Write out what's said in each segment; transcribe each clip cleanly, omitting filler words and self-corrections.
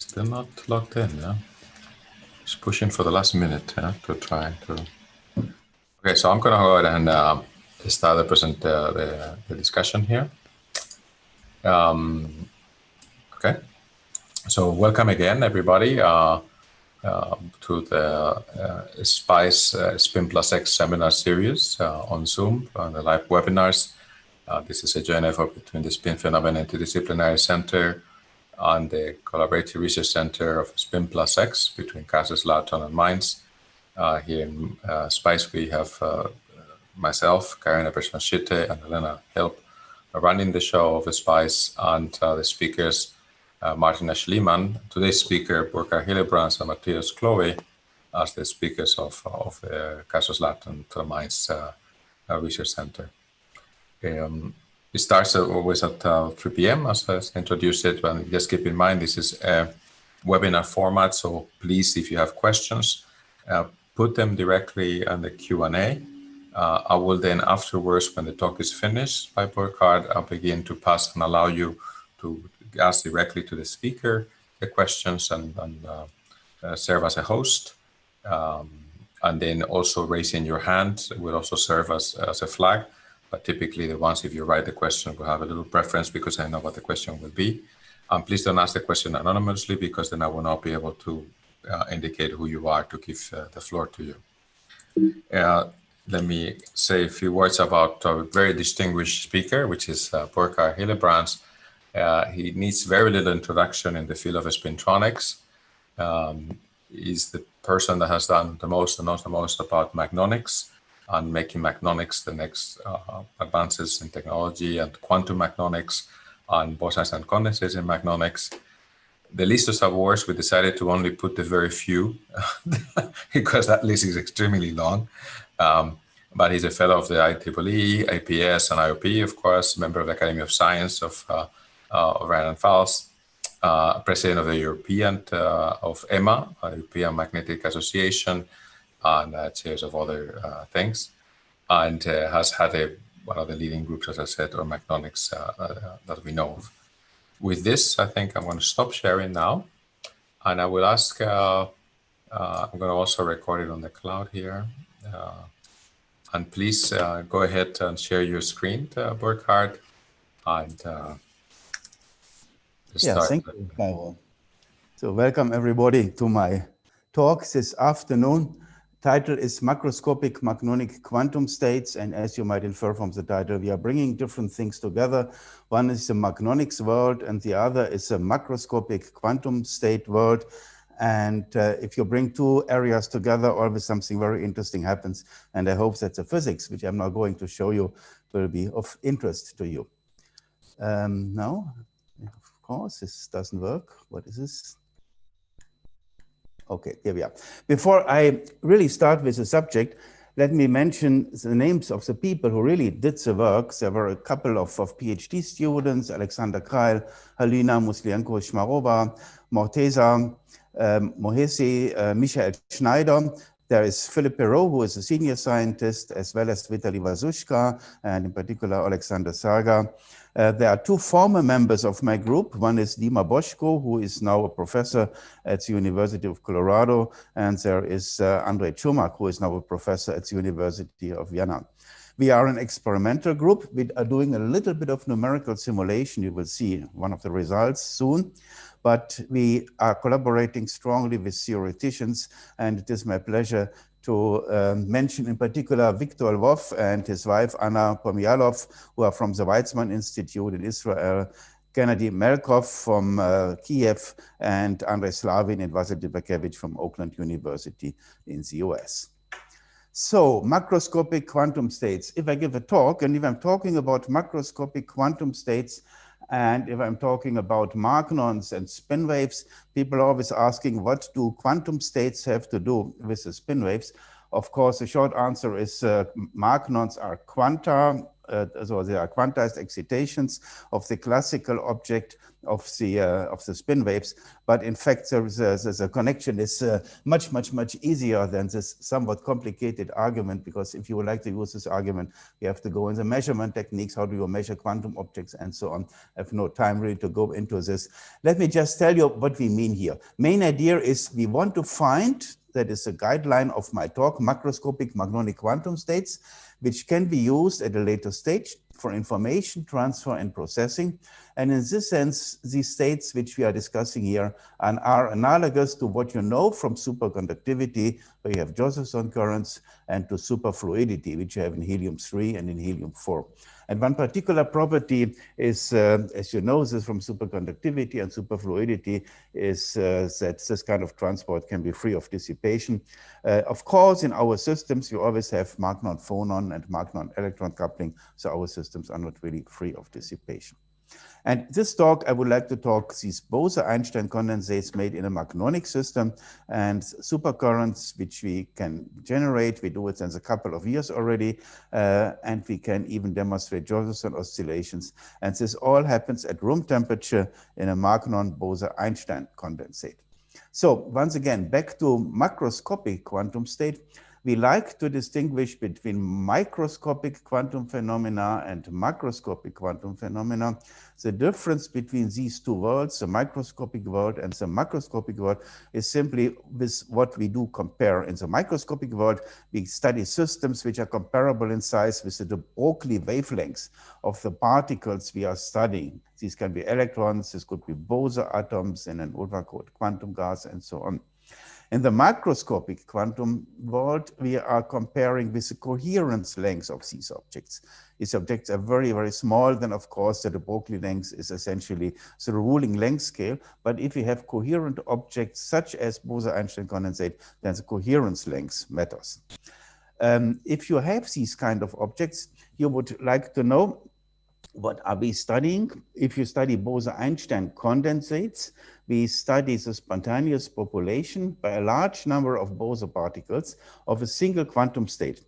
Still not logged in, yeah? Just pushing for the last minute, yeah, to try to... Okay, so I'm gonna go ahead and start the discussion here. Okay, so welcome again, everybody, to the SPICE-SPIN+X seminar series on Zoom, on the live webinars. This is a joint effort between the Spin Phenomenon Interdisciplinary Center and the Collaborative Research Center of SPIN+X between Kaiserslautern and Mainz. Here in SPICE, we have myself, Karina Berschmann-Schitte, and Helena Help running the show of SPICE, and the speakers, Martina Schliemann, today's speaker, Burkard Hillebrands, and Matthias Chloe, as the speakers of the Kaiserslautern to Mainz Research Center. It starts always at 3 p.m. as I introduced it, but just keep in mind this is a webinar format, so please, if you have questions, put them directly in the Q&A. I will then afterwards, when the talk is finished by Burkard, I'll begin to pass and allow you to ask directly to the speaker the questions and serve as a host. And then also raising your hand will also serve as a flag. But typically the ones, if you write the question, will have a little preference because I know what the question will be. Please don't ask the question anonymously because then I will not be able to indicate who you are to give the floor to you. Let me say a few words about a very distinguished speaker, which is Burkard Hillebrands. He needs very little introduction in the field of spintronics. He's the person that has done the most and knows the most about magnonics, and making magnonics the next advances in technology, and quantum magnonics, and BoseEinstein condensates in magnonics. The list of awards, we decided to only put the very few because that list is extremely long. But he's a fellow of the IEEE, APS, and IOP, of course, member of the Academy of Science of Rheinland-Pfalz, president of the European, of EMA, European Magnetic Association, and chairs of other things, and has had one of the leading groups, as I said, or magnonics that we know of. With this, I think I'm going to stop sharing now, and I will ask, I'm going to also record it on the cloud here, and please go ahead and share your screen, Burkard, and start. Thank you, Cairo. So welcome everybody to my talk this afternoon. Title is Macroscopic Magnonic Quantum States, and as you might infer from the title, we are bringing different things together. One is the magnonics world, and the other is a macroscopic quantum state world. And if you bring two areas together, always something very interesting happens. And I hope that the physics, which I'm now going to show you, will be of interest to you. Now, of course, this doesn't work. What is this? Okay, here we are. Before I really start with the subject, let me mention the names of the people who really did the work. There were a couple of PhD students, Alexander Kreil, Halina Muslienko-Shmarova, Morteza Mohesi, Michael Schneider. There is Philip Perot, who is a senior scientist, as well as Vitaly Vazushka, and in particular, Alexander Sarga. There are two former members of my group. One is Dima Boschko, who is now a professor at the University of Colorado, and there is Andrei Chumak, who is now a professor at the University of Vienna. We are an experimental group. We are doing a little bit of numerical simulation. You will see one of the results soon. But we are collaborating strongly with theoreticians, and it is my pleasure to mention in particular Viktor Lvov and his wife Anna Pomialov, who are from the Weizmann Institute in Israel, Gennady Melkov from Kiev, and Andrei Slavin and Vasily Dubakevich from Oakland University in the US. So, macroscopic quantum states. If I give a talk, and if I'm talking about macroscopic quantum states, and if I'm talking about magnons and spin waves, people are always asking, what do quantum states have to do with the spin waves? Of course, the short answer is magnons are quanta, so there are quantized excitations of the classical object of the spin waves, but in fact there's a connection is much easier than this somewhat complicated argument, because if you would like to use this argument, you have to go in the measurement techniques, how do you measure quantum objects and so on. I have no time really to go into this. Let me just tell you what we mean here. Main idea is we want to find, that is a guideline of my talk, macroscopic magnonic quantum states, which can be used at a later stage for information transfer and processing. And in this sense, these states which we are discussing here are analogous to what you know from superconductivity, where you have Josephson currents, and to superfluidity, which you have in helium-3 and in helium-4. And one particular property is, as you know, this from superconductivity and superfluidity, is that this kind of transport can be free of dissipation. Of course, in our systems, you always have magnon-phonon and magnon-electron coupling, so our systems are not really free of dissipation. And this talk, I would like to talk these Bose-Einstein condensates made in a magnonic system and supercurrents which we can generate. We do it since a couple of years already, and we can even demonstrate Josephson oscillations. And this all happens at room temperature in a magnon Bose-Einstein condensate. So once again, back to macroscopic quantum state. We like to distinguish between microscopic quantum phenomena and macroscopic quantum phenomena. The difference between these two worlds, the microscopic world and the macroscopic world, is simply with what we do compare. In the microscopic world, we study systems which are comparable in size with the de Broglie wavelengths of the particles we are studying. These can be electrons, this could be Bose atoms in an ultra-cold quantum gas, and so on. In the macroscopic quantum world, we are comparing with the coherence lengths of these objects. These objects are very small, then of course the de Broglie length is essentially the ruling length scale. But if we have coherent objects such as Bose-Einstein condensate, then the coherence length matters. If you have these kind of objects, you would like to know, what are we studying? If you study Bose-Einstein condensates, we study the spontaneous population by a large number of Bose particles of a single quantum state.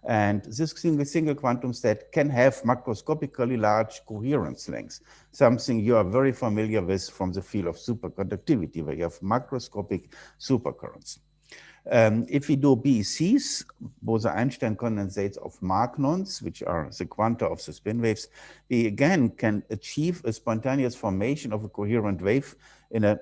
And this single quantum state can have macroscopically large coherence lengths, something you are very familiar with from the field of superconductivity, where you have macroscopic supercurrents. If we do BECs, Bose-Einstein condensates of magnons, which are the quanta of the spin waves, we again can achieve a spontaneous formation of a coherent wave in a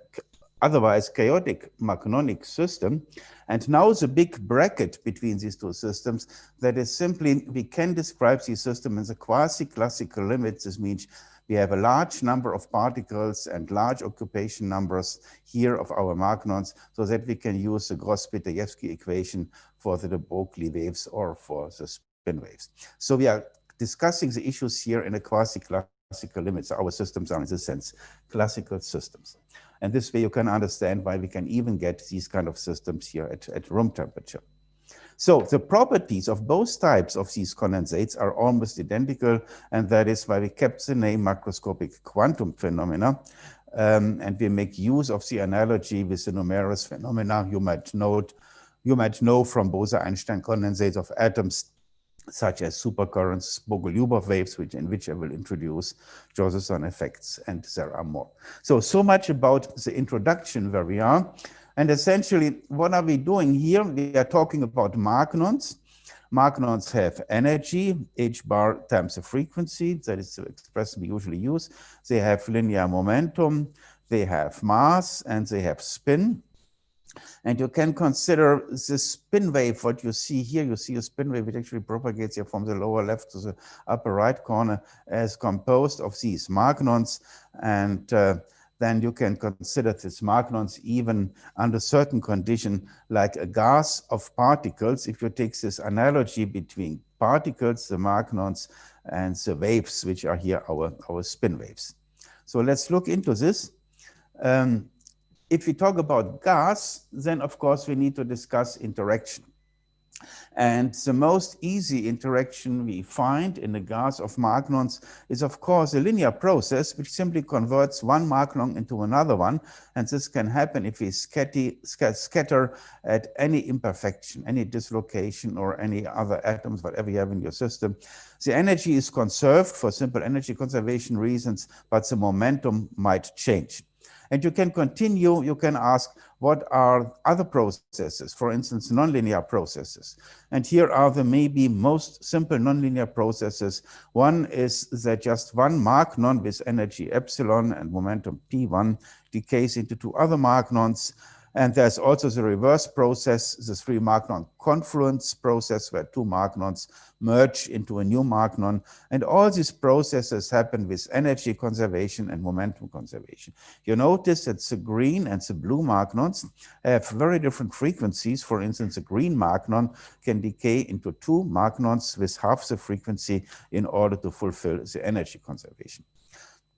otherwise chaotic magnonic system. And now the big bracket between these two systems, that is simply, we can describe these systems as a quasi-classical limit. This means we have a large number of particles and large occupation numbers here of our magnons, so that we can use the Gross-Petajewski equation for the de Broglie waves or for the spin waves. So we are discussing the issues here in a quasi-classical limit. So our systems are, in this sense, classical systems. And this way you can understand why we can even get these kind of systems here at room temperature. So the properties of both types of these condensates are almost identical, and that is why we kept the name macroscopic quantum phenomena. And we make use of the analogy with the numerous phenomena you might know from Bose-Einstein condensates of atoms, such as supercurrents, Bogoliubov waves, in which I will introduce Josephson effects, and there are more. So much about the introduction where we are. And essentially, what are we doing here? We are talking about magnons. Magnons have energy, h bar times the frequency. That is the expression we usually use. They have linear momentum, they have mass, and they have spin. And you can consider the spin wave, what you see here. You see a spin wave which actually propagates here from the lower left to the upper right corner, as composed of these magnons. And then you can consider these magnons even under certain condition, like a gas of particles. If you take this analogy between particles, the magnons, and the waves, which are here our spin waves. So let's look into this. If we talk about gas, then of course we need to discuss interaction. And the most easy interaction we find in the gas of magnons is, of course, a linear process which simply converts one magnon into another one. And this can happen if we scatter at any imperfection, any dislocation, or any other atoms, whatever you have in your system. The energy is conserved for simple energy conservation reasons, but the momentum might change. And you can continue, you can ask, what are other processes, for instance, nonlinear processes? And here are the maybe most simple nonlinear processes. One is that just one magnon with energy epsilon and momentum P1 decays into two other magnons. And there's also the reverse process, the three magnon confluence process, where two magnons merge into a new magnon. And all these processes happen with energy conservation and momentum conservation. You notice that the green and the blue magnons have very different frequencies. For instance, the green magnon can decay into two magnons with half the frequency in order to fulfill the energy conservation.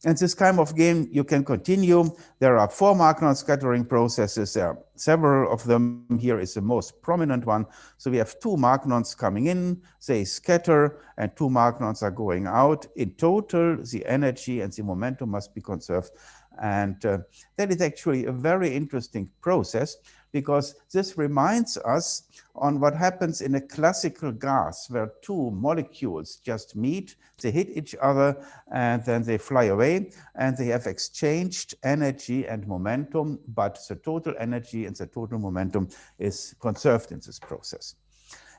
And this kind of game, you can continue. There are four magnon scattering processes. There are several of them. Here is the most prominent one. So we have two magnons coming in, they scatter, and two magnons are going out. In total, the energy and the momentum must be conserved. And that is actually a very interesting process, because this reminds us on what happens in a classical gas, where two molecules just meet, they hit each other, and then they fly away, and they have exchanged energy and momentum, but the total energy and the total momentum is conserved in this process.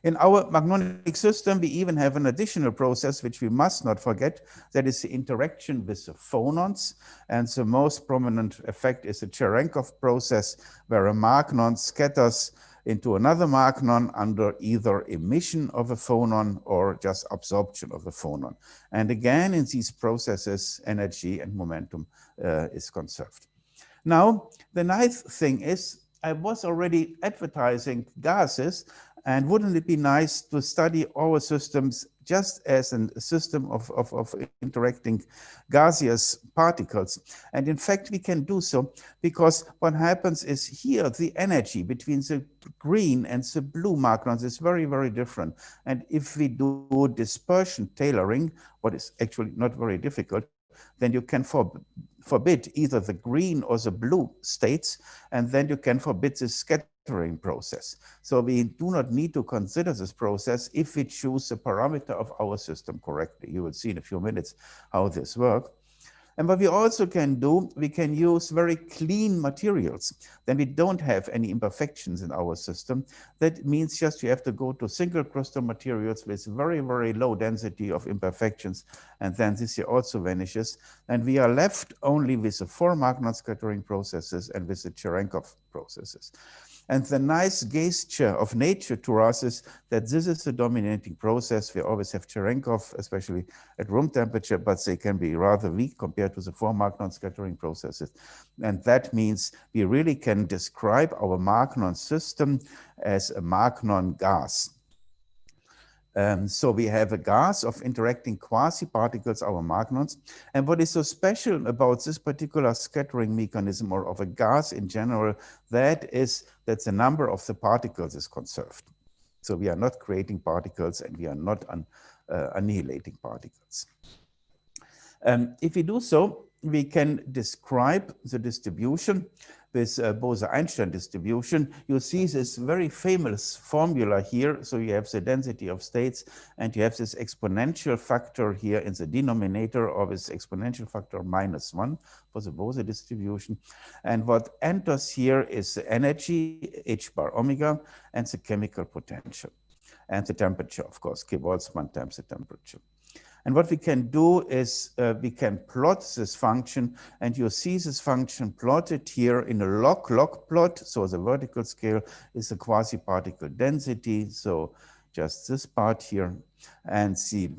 In our magnonic system, we even have an additional process which we must not forget, that is the interaction with the phonons. And the most prominent effect is the Cherenkov process, where a magnon scatters into another magnon under either emission of a phonon or just absorption of the phonon. And again, in these processes, energy and momentum is conserved. Now, the nice thing is, I was already advertising gases, and wouldn't it be nice to study our systems just as a system of interacting gaseous particles? And in fact, we can do so because what happens is here, the energy between the green and the blue magnons is very, very different. And if we do dispersion tailoring, what is actually not very difficult, then you can forbid either the green or the blue states, and then you can forbid the scattering process. So we do not need to consider this process if we choose the parameter of our system correctly. You will see in a few minutes how this works. And what we also can do, we can use very clean materials. Then we don't have any imperfections in our system. That means just you have to go to single crystal materials with very, very low density of imperfections. And then this here also vanishes. And we are left only with the four magnon scattering processes and with the Cherenkov processes. And the nice gesture of nature to us is that this is the dominating process. We always have Cherenkov, especially at room temperature, but they can be rather weak compared to the four magnon scattering processes. And that means we really can describe our magnon system as a magnon gas. So we have a gas of interacting quasiparticles, our magnons. And what is so special about this particular scattering mechanism, or of a gas in general, that is that the number of the particles is conserved. So we are not creating particles and we are not annihilating particles. If we do so, we can describe the distribution with Bose-Einstein distribution. You see this very famous formula here. So you have the density of states, and you have this exponential factor here in the denominator, or this exponential factor -1 for the Bose distribution. And what enters here is the energy, h bar omega, and the chemical potential. And the temperature, of course, K Boltzmann times the temperature. And what we can do is we can plot this function, and you see this function plotted here in a log plot. So the vertical scale is the quasi-particle density. So just this part here, and the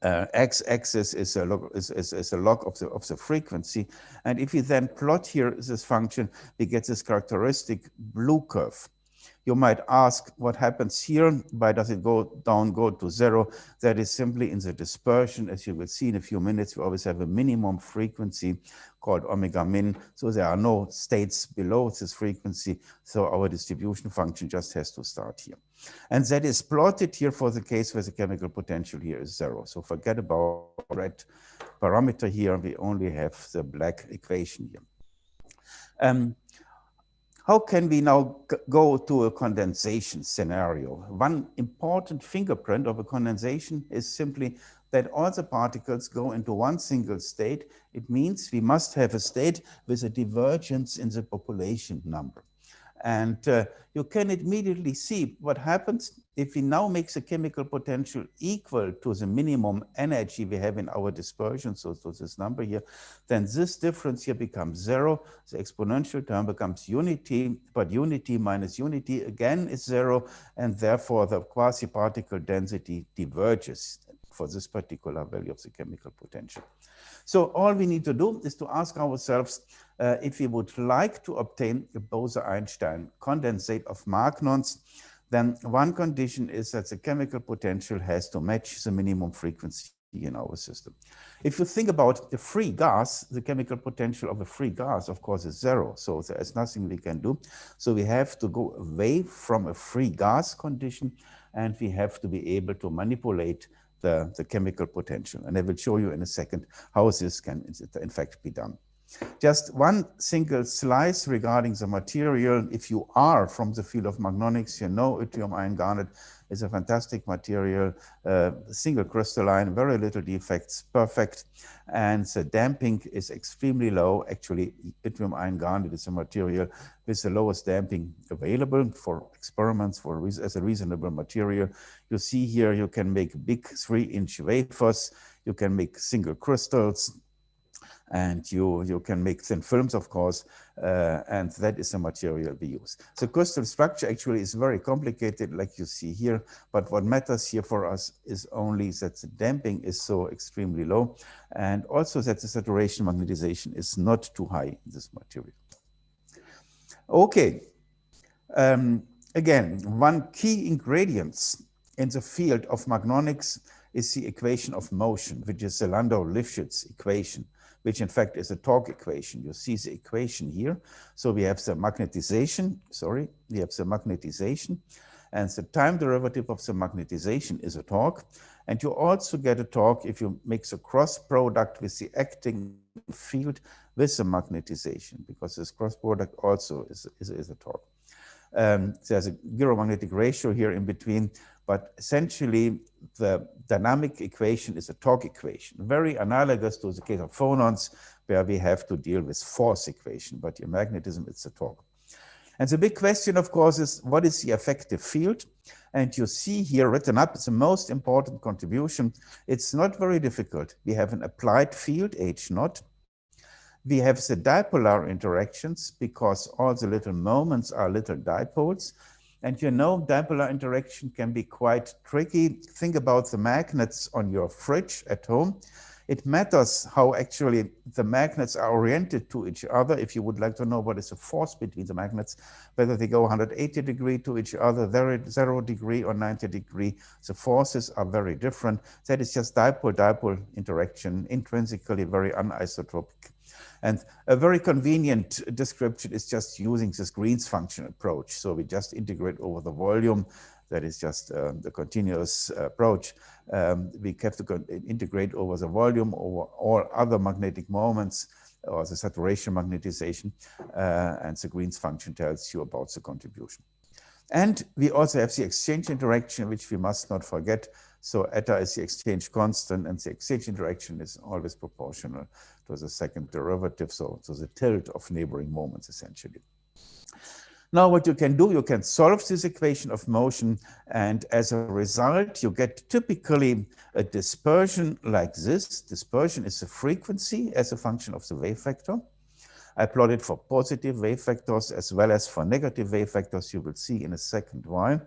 x-axis is a log of the frequency. And if we then plot here this function, we get this characteristic blue curve. You might ask what happens here. Why does it go to 0? That is simply in the dispersion. As you will see in a few minutes, we always have a minimum frequency called omega min. So there are no states below this frequency. So our distribution function just has to start here. And that is plotted here for the case where the chemical potential here is 0. So forget about red parameter here. We only have the black equation here. How can we now go to a condensation scenario? One important fingerprint of a condensation is simply that all the particles go into one single state. It means we must have a state with a divergence in the population number. And you can immediately see what happens if we now make the chemical potential equal to the minimum energy we have in our dispersion, so this number here, then this difference here becomes 0. The exponential term becomes unity, but unity minus unity again is 0, and therefore the quasi-particle density diverges for this particular value of the chemical potential. So all we need to do is to ask ourselves if we would like to obtain a Bose-Einstein condensate of magnons, then one condition is that the chemical potential has to match the minimum frequency in our system. If you think about a free gas, the chemical potential of a free gas, of course, is 0. So there is nothing we can do. So we have to go away from a free gas condition, and we have to be able to manipulate the chemical potential. And I will show you in a second how this can in fact be done. Just one single slice regarding the material. If you are from the field of magnonics, you know yttrium iron garnet is a fantastic material, single crystalline, very little defects, perfect. And the damping is extremely low. Actually, yttrium iron garnet is a material with the lowest damping available for experiments as a reasonable material. You see here, you can make big 3-inch wafers. You can make single crystals. And you can make thin films, of course, and that is the material we use. The crystal structure actually is very complicated, like you see here, but what matters here for us is only that the damping is so extremely low, and also that the saturation magnetization is not too high in this material. Okay, again, one key ingredient in the field of magnonics is the equation of motion, which is the Landau-Lifshitz equation, which in fact is a torque equation. You see the equation here. So we have the magnetization, and the time derivative of the magnetization is a torque. And you also get a torque if you make the cross product with the acting field with the magnetization, because this cross product also is a torque. There's a gyromagnetic ratio here in between, but essentially the dynamic equation is a torque equation, very analogous to the case of phonons, where we have to deal with force equation, but in magnetism it's a torque. And the big question, of course, is what is the effective field? And you see here written up, it's the most important contribution. It's not very difficult. We have an applied field, H naught. We have the dipolar interactions because all the little moments are little dipoles. And you know, dipolar interaction can be quite tricky. Think about the magnets on your fridge at home. It matters how actually the magnets are oriented to each other. If you would like to know what is the force between the magnets, whether they go 180 degrees to each other, 0 degree or 90 degree, the forces are very different. That is just dipole-dipole interaction, intrinsically very anisotropic. And a very convenient description is just using this Green's function approach. So we just integrate over the volume. That is just the continuous approach. We have to integrate over the volume, over all other magnetic moments, or the saturation magnetization, and the Green's function tells you about the contribution. And we also have the exchange interaction, which we must not forget. So eta is the exchange constant, and the exchange interaction is always proportional to the second derivative, so the tilt of neighboring moments, essentially. Now what you can do, you can solve this equation of motion, and as a result, you get typically a dispersion like this. Dispersion is the frequency as a function of the wave vector. I plotted for positive wave vectors as well as for negative wave vectors. You will see in a second why.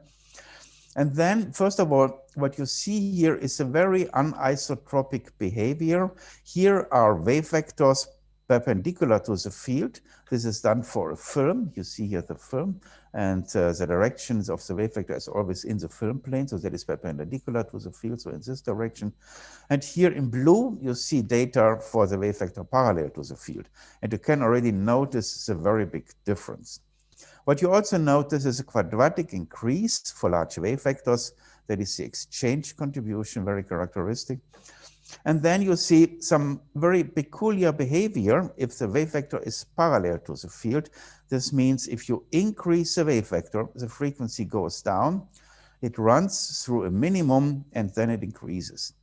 And then, first of all, what you see here is a very anisotropic behavior. Here are wave vectors perpendicular to the field. This is done for a film. You see here the film, and the directions of the wave vector is always in the film plane, so that is perpendicular to the field, so in this direction. And here in blue, you see data for the wave vector parallel to the field. And you can already notice the very big difference. What you also notice is a quadratic increase for large wave vectors. That is the exchange contribution, very characteristic. And then you see some very peculiar behavior if the wave vector is parallel to the field. This means if you increase the wave vector, the frequency goes down. It runs through a minimum and then it increases.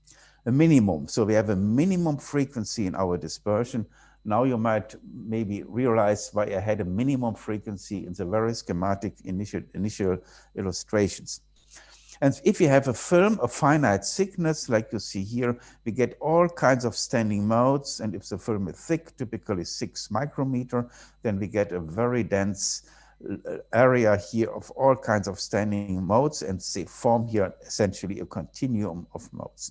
A minimum, so we have a minimum frequency in our dispersion. Now you might maybe realize why I had a minimum frequency in the very schematic initial illustrations. And if you have a film of finite thickness, like you see here, we get all kinds of standing modes. And if the film is thick, typically 6 micrometer, then we get a very dense area here of all kinds of standing modes, and they form here essentially a continuum of modes.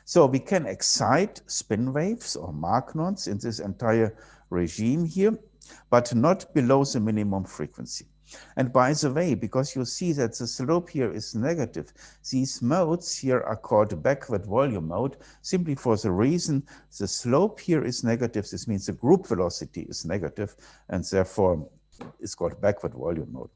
So we can excite spin waves or magnons in this entire regime here, but not below the minimum frequency. And by the way, because you see that the slope here is negative, these modes here are called backward volume mode, simply for the reason the slope here is negative. This means the group velocity is negative, and therefore it's called backward volume mode.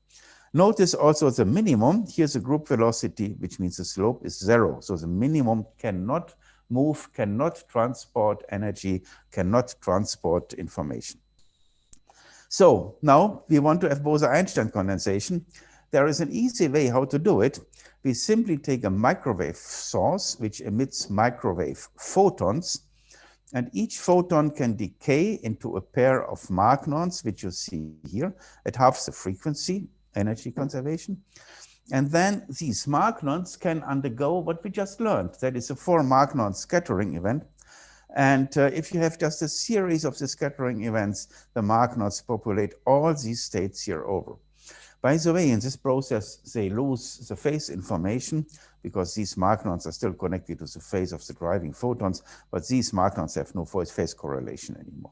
Notice also the minimum. Here's the group velocity, which means the slope is 0. So the minimum cannot move, cannot transport energy, cannot transport information. So now we want to have Bose-Einstein condensation. There is an easy way how to do it. We simply take a microwave source which emits microwave photons, and each photon can decay into a pair of magnons, which you see here at half the frequency, energy conservation. And then these magnons can undergo what we just learned. That is a 4-magnon scattering event. And if you have just a series of the scattering events, the magnons populate all these states here over. By the way, in this process, they lose the phase information because these magnons are still connected to the phase of the driving photons, but these magnons have no phase correlation anymore.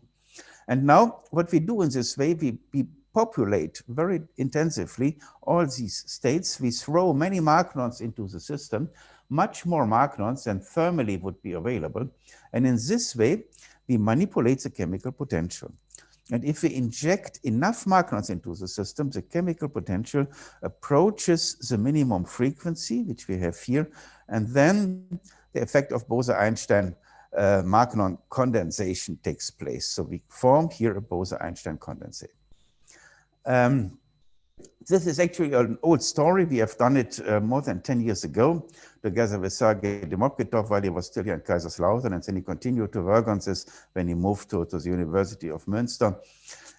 And now what we do in this way, we populate very intensively all these states. We throw many magnons into the system, much more magnons than thermally would be available. And in this way, we manipulate the chemical potential. And if we inject enough magnons into the system, the chemical potential approaches the minimum frequency, which we have here. And then the effect of Bose-Einstein magnon condensation takes place. So we form here a Bose-Einstein condensate. This is actually an old story. We have done it more than 10 years ago, together with Sergei Demokritov while he was still here in Kaiserslautern, and then he continued to work on this when he moved to the University of Münster.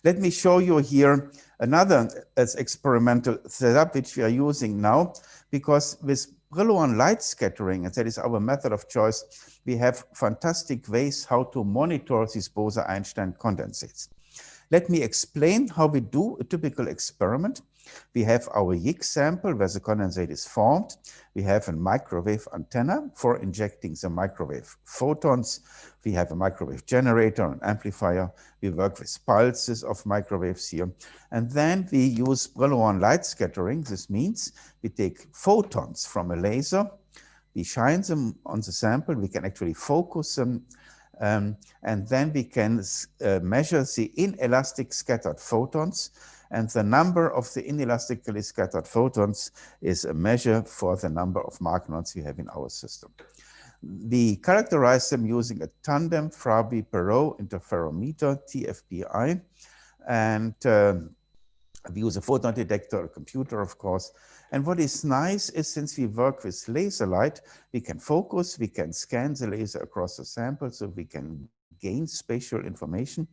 Let me show you here another experimental setup which we are using now, because with Brillouin light scattering, and that is our method of choice, we have fantastic ways how to monitor these Bose-Einstein condensates. Let me explain how we do a typical experiment. We have our YIG sample where the condensate is formed. We have a microwave antenna for injecting the microwave photons. We have a microwave generator, an amplifier. We work with pulses of microwaves here. And then we use Brillouin light scattering. This means we take photons from a laser. We shine them on the sample. We can actually focus them. And then we can measure the inelastic scattered photons. And the number of the inelastically scattered photons is a measure for the number of magnons we have in our system. We characterize them using a tandem Farabi-Perot interferometer, TFPI. And we use a photon detector, a computer, of course. And what is nice is, since we work with laser light, we can focus, we can scan the laser across the sample, so we can gain spatial information.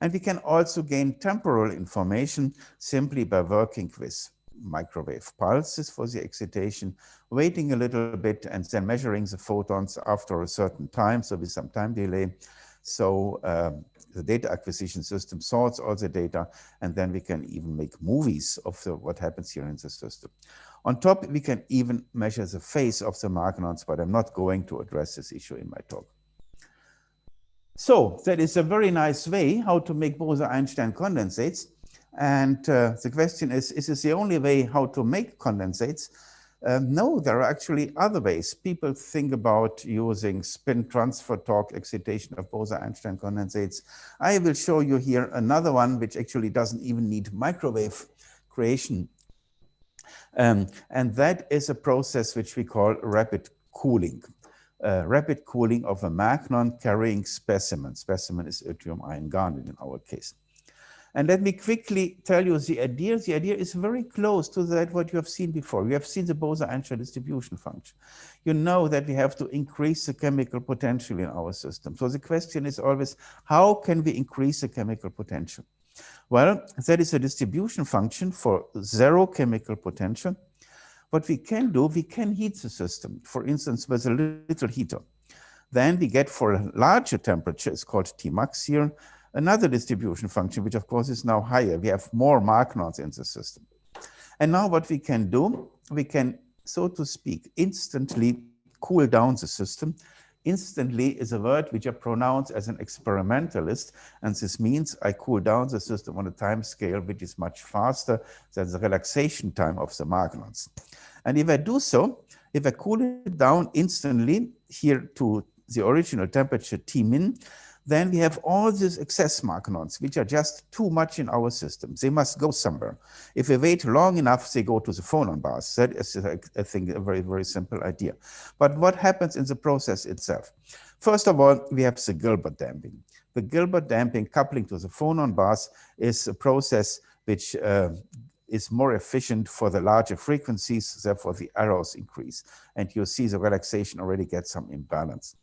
And we can also gain temporal information simply by working with microwave pulses for the excitation, waiting a little bit, and then measuring the photons after a certain time, so with some time delay. So the data acquisition system sorts all the data, and then we can even make movies of what happens here in the system. On top, we can even measure the phase of the magnons, but I'm not going to address this issue in my talk. So that is a very nice way how to make Bose-Einstein condensates. And the question is this the only way how to make condensates? No, there are actually other ways. People think about using spin transfer torque excitation of Bose-Einstein condensates. I will show you here another one which actually doesn't even need microwave creation. And that is a process which we call rapid cooling. Rapid cooling of a magnon carrying specimen. Specimen is yttrium iron garnet in our case. And let me quickly tell you the idea. The idea is very close to that what you have seen before. You have seen the Bose-Einstein distribution function. You know that we have to increase the chemical potential in our system. So the question is always, how can we increase the chemical potential? Well, that is a distribution function for zero chemical potential. What we can do, we can heat the system, for instance, with a little heater. Then we get for a larger temperature, it's called Tmax here, another distribution function, which of course is now higher. We have more magnons in the system. And now what we can do, we can, so to speak, instantly cool down the system. Instantly is a word which I pronounce as an experimentalist, and this means I cool down the system on a time scale which is much faster than the relaxation time of the magnons. And if I do so, if I cool it down instantly here to the original temperature T min, then we have all these excess magnons, which are just too much in our system. They must go somewhere. If we wait long enough, they go to the phonon bars. That is, I think, a very, very simple idea. But what happens in the process itself? First of all, we have the Gilbert damping. The Gilbert damping coupling to the phonon bars is a process which is more efficient for the larger frequencies, therefore the errors increase. And you see the relaxation already gets some imbalance.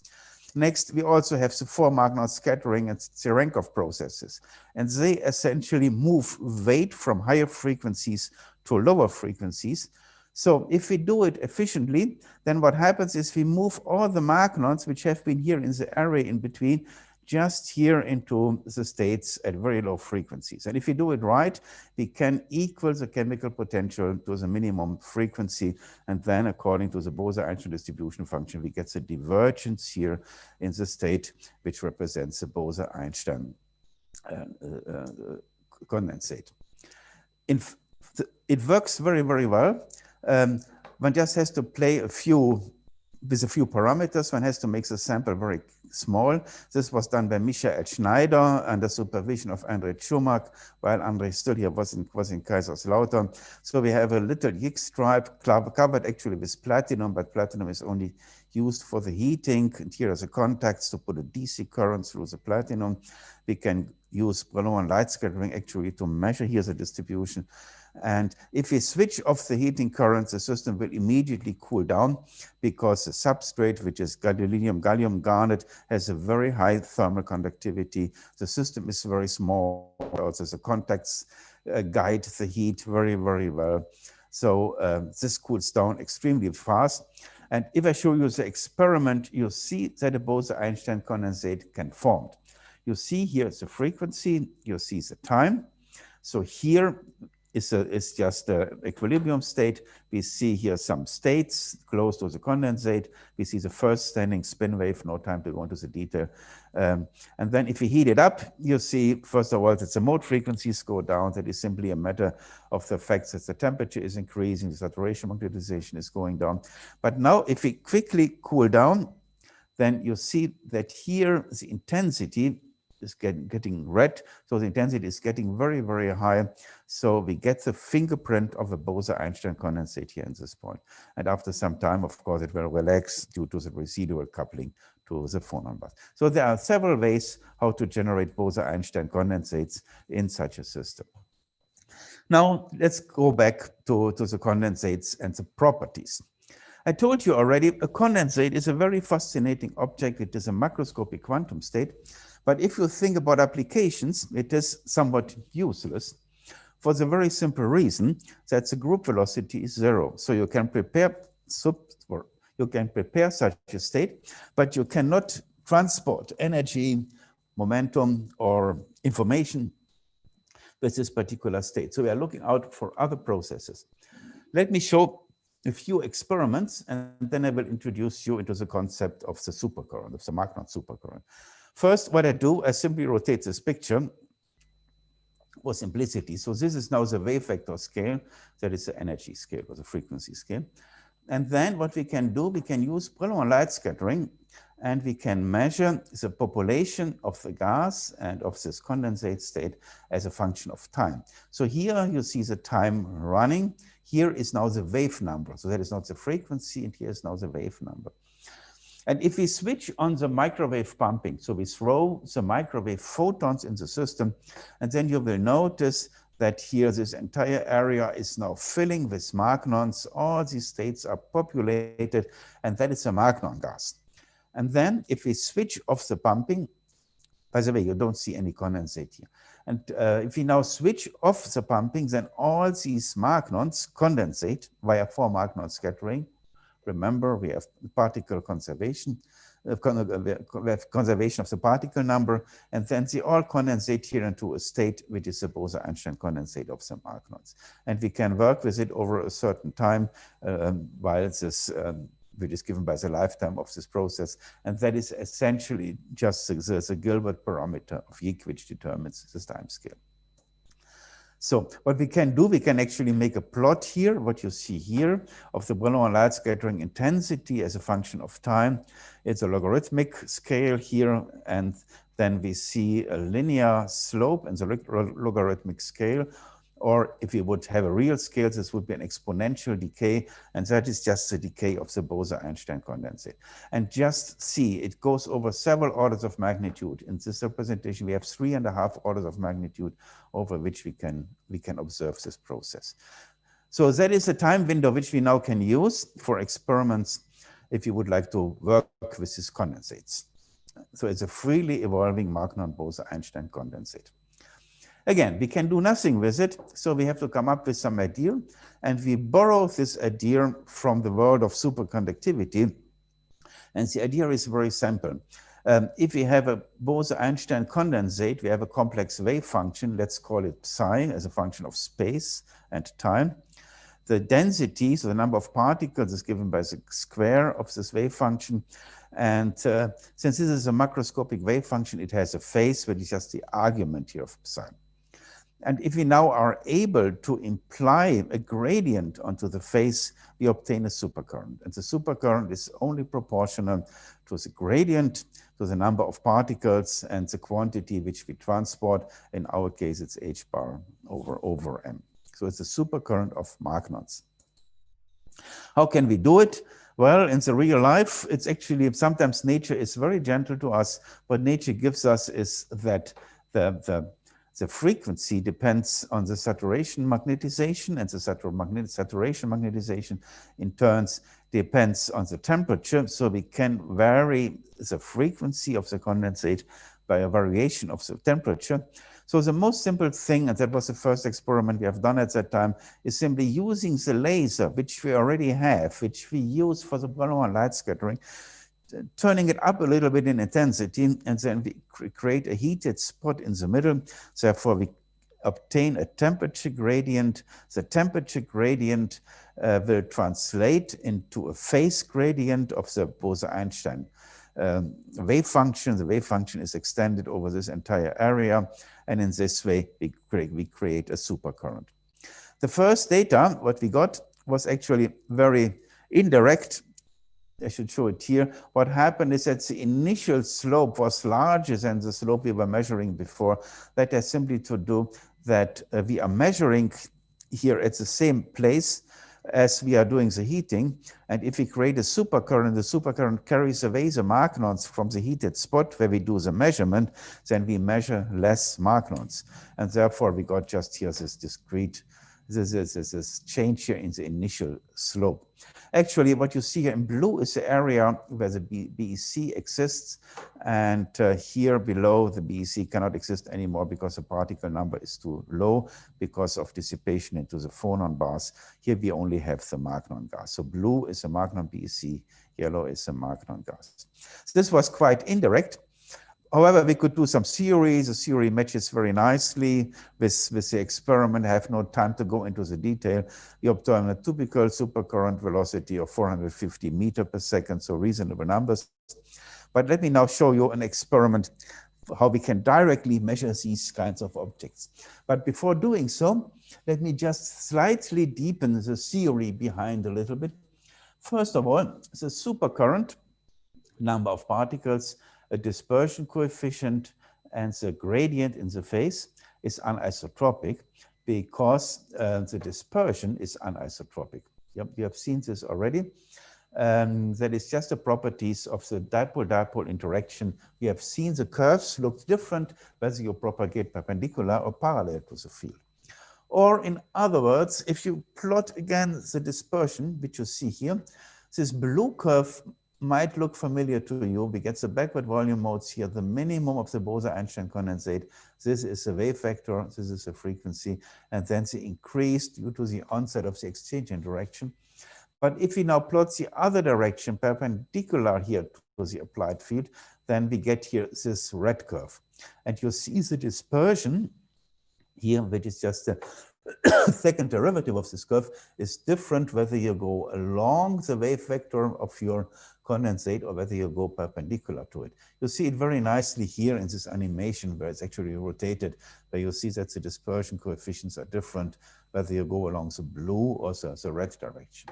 Next, we also have the four magnon scattering and Cherenkov processes. And they essentially move weight from higher frequencies to lower frequencies. So if we do it efficiently, then what happens is we move all the magnons which have been here in the array in between just here into the states at very low frequencies. And if we do it right, we can equal the chemical potential to the minimum frequency. And then according to the Bose-Einstein distribution function, we get the divergence here in the state, which represents the Bose-Einstein condensate. It works very, very well. One just has to play with a few parameters. One has to make the sample very small. This was done by Michael Schneider under supervision of André Tschumak, while André still here was in Kaiserslautern. So we have a little Higgs stripe covered actually with platinum, but platinum is only used for the heating. And here are the contacts to put a DC current through the platinum. We can use Brillouin light scattering actually to measure here the distribution. And if we switch off the heating current, the system will immediately cool down because the substrate, which is gadolinium gallium garnet, has a very high thermal conductivity. The system is very small. Also, the contacts guide the heat very, very well. So this cools down extremely fast. And if I show you the experiment, you see that a Bose-Einstein condensate can form. You see here is the frequency, you see the time. So here is just an equilibrium state. We see here some states close to the condensate. We see the first standing spin wave, no time to go into the detail. And then if we heat it up, you see, first of all, that the mode frequencies go down. That is simply a matter of the fact that the temperature is increasing, the saturation magnetization is going down. But now if we quickly cool down, then you see that here the intensity is getting red. So the intensity is getting very, very high. So we get the fingerprint of a Bose-Einstein condensate here in this point. And after some time, of course, it will relax due to the residual coupling to the phonon bus. So there are several ways how to generate Bose-Einstein condensates in such a system. Now let's go back to the condensates and the properties. I told you already, a condensate is a very fascinating object. It is a macroscopic quantum state. But if you think about applications, it is somewhat useless for the very simple reason that the group velocity is zero. So you can prepare such a state, but you cannot transport energy, momentum, or information with this particular state. So we are looking out for other processes. Let me show a few experiments, and then I will introduce you into the concept of the supercurrent, of the magnon supercurrent. First, what I do, I simply rotate this picture for simplicity. So this is now the wave vector scale. That is the energy scale or the frequency scale. And then what we can do, we can use Brillouin light scattering, and we can measure the population of the gas and of this condensate state as a function of time. So here you see the time running. Here is now the wave number. So that is not the frequency, and here is now the wave number. And if we switch on the microwave pumping, so we throw the microwave photons in the system, and then you will notice that here this entire area is now filling with magnons. All these states are populated, and that is a magnon gas. And then if we switch off the pumping, by the way, you don't see any condensate here. And if we now switch off the pumping, then all these magnons condensate via 4-magnon scattering. Remember, we have particle conservation, we have conservation of the particle number, and then they all condensate here into a state which is the Bose-Einstein condensate of the magnons. And we can work with it over a certain time while this, which is given by the lifetime of this process. And that is essentially just the Gilbert parameter of Yick, which determines this time scale. So what we can do, we can actually make a plot here, what you see here, of the Brillouin light scattering intensity as a function of time. It's a logarithmic scale here, and then we see a linear slope in the logarithmic scale. Or if we would have a real scale, this would be an exponential decay, and that is just the decay of the Bose-Einstein condensate. And just see, it goes over several orders of magnitude. In this representation, we have 3.5 orders of magnitude over which we can observe this process. So that is a time window which we now can use for experiments if you would like to work with these condensates. So it's a freely evolving magnon Bose-Einstein condensate. Again, we can do nothing with it, so we have to come up with some idea, and we borrow this idea from the world of superconductivity. And the idea is very simple. If we have a Bose-Einstein condensate, we have a complex wave function, let's call it psi, as a function of space and time. The density, so the number of particles, is given by the square of this wave function. And since this is a macroscopic wave function, it has a phase, which is just the argument here of psi. And if we now are able to imply a gradient onto the phase, we obtain a supercurrent. And the supercurrent is only proportional to the gradient, to the number of particles, and the quantity which we transport. In our case, it's h bar over m. So it's a supercurrent of magnons. How can we do it? Well, in the real life, it's actually, sometimes nature is very gentle to us. What nature gives us is that the frequency depends on the saturation magnetization, and the saturation magnetization in turns depends on the temperature. So we can vary the frequency of the condensate by a variation of the temperature. So the most simple thing, and that was the first experiment we have done at that time, is simply using the laser, which we already have, which we use for the Brillouin light scattering, turning it up a little bit in intensity, and then we create a heated spot in the middle. Therefore, we obtain a temperature gradient. The temperature gradient will translate into a phase gradient of the Bose-Einstein wave function. The wave function is extended over this entire area, and in this way, we create a supercurrent. The first data, what we got, was actually very indirect. I should show it here. What happened is that the initial slope was larger than the slope we were measuring before. That has simply to do that we are measuring here at the same place as we are doing the heating. And if we create a supercurrent, the supercurrent carries away the magnons from the heated spot where we do the measurement, then we measure less magnons. And therefore, we got just here this discrete, this change here in the initial slope. Actually, what you see here in blue is the area where the BEC exists, and here below the BEC cannot exist anymore because the particle number is too low because of dissipation into the phonon bars. Here we only have the magnon gas. So blue is a magnon BEC, yellow is a magnon gas. So this was quite indirect. However, we could do some theories. The theory matches very nicely with the experiment. I have no time to go into the detail. We obtained a typical supercurrent velocity of 450 meters per second, so reasonable numbers. But let me now show you an experiment how we can directly measure these kinds of objects. But before doing so, let me just slightly deepen the theory behind a little bit. First of all, the supercurrent, number of particles, a dispersion coefficient, and the gradient in the phase is anisotropic because the dispersion is anisotropic. Yep, we have seen this already. That is just the properties of the dipole-dipole interaction. We have seen the curves look different whether you propagate perpendicular or parallel to the field. Or in other words, if you plot again the dispersion, which you see here, this blue curve might look familiar to you. We get the backward volume modes here, the minimum of the Bose-Einstein condensate. This is the wave vector, this is the frequency, and then the increase due to the onset of the exchange interaction. But if we now plot the other direction, perpendicular here to the applied field, then we get here this red curve. And you see the dispersion here, which is just the second derivative of this curve, is different whether you go along the wave vector of your condensate or whether you go perpendicular to it. You see it very nicely here in this animation where it's actually rotated, where you see that the dispersion coefficients are different whether you go along the blue or the red direction.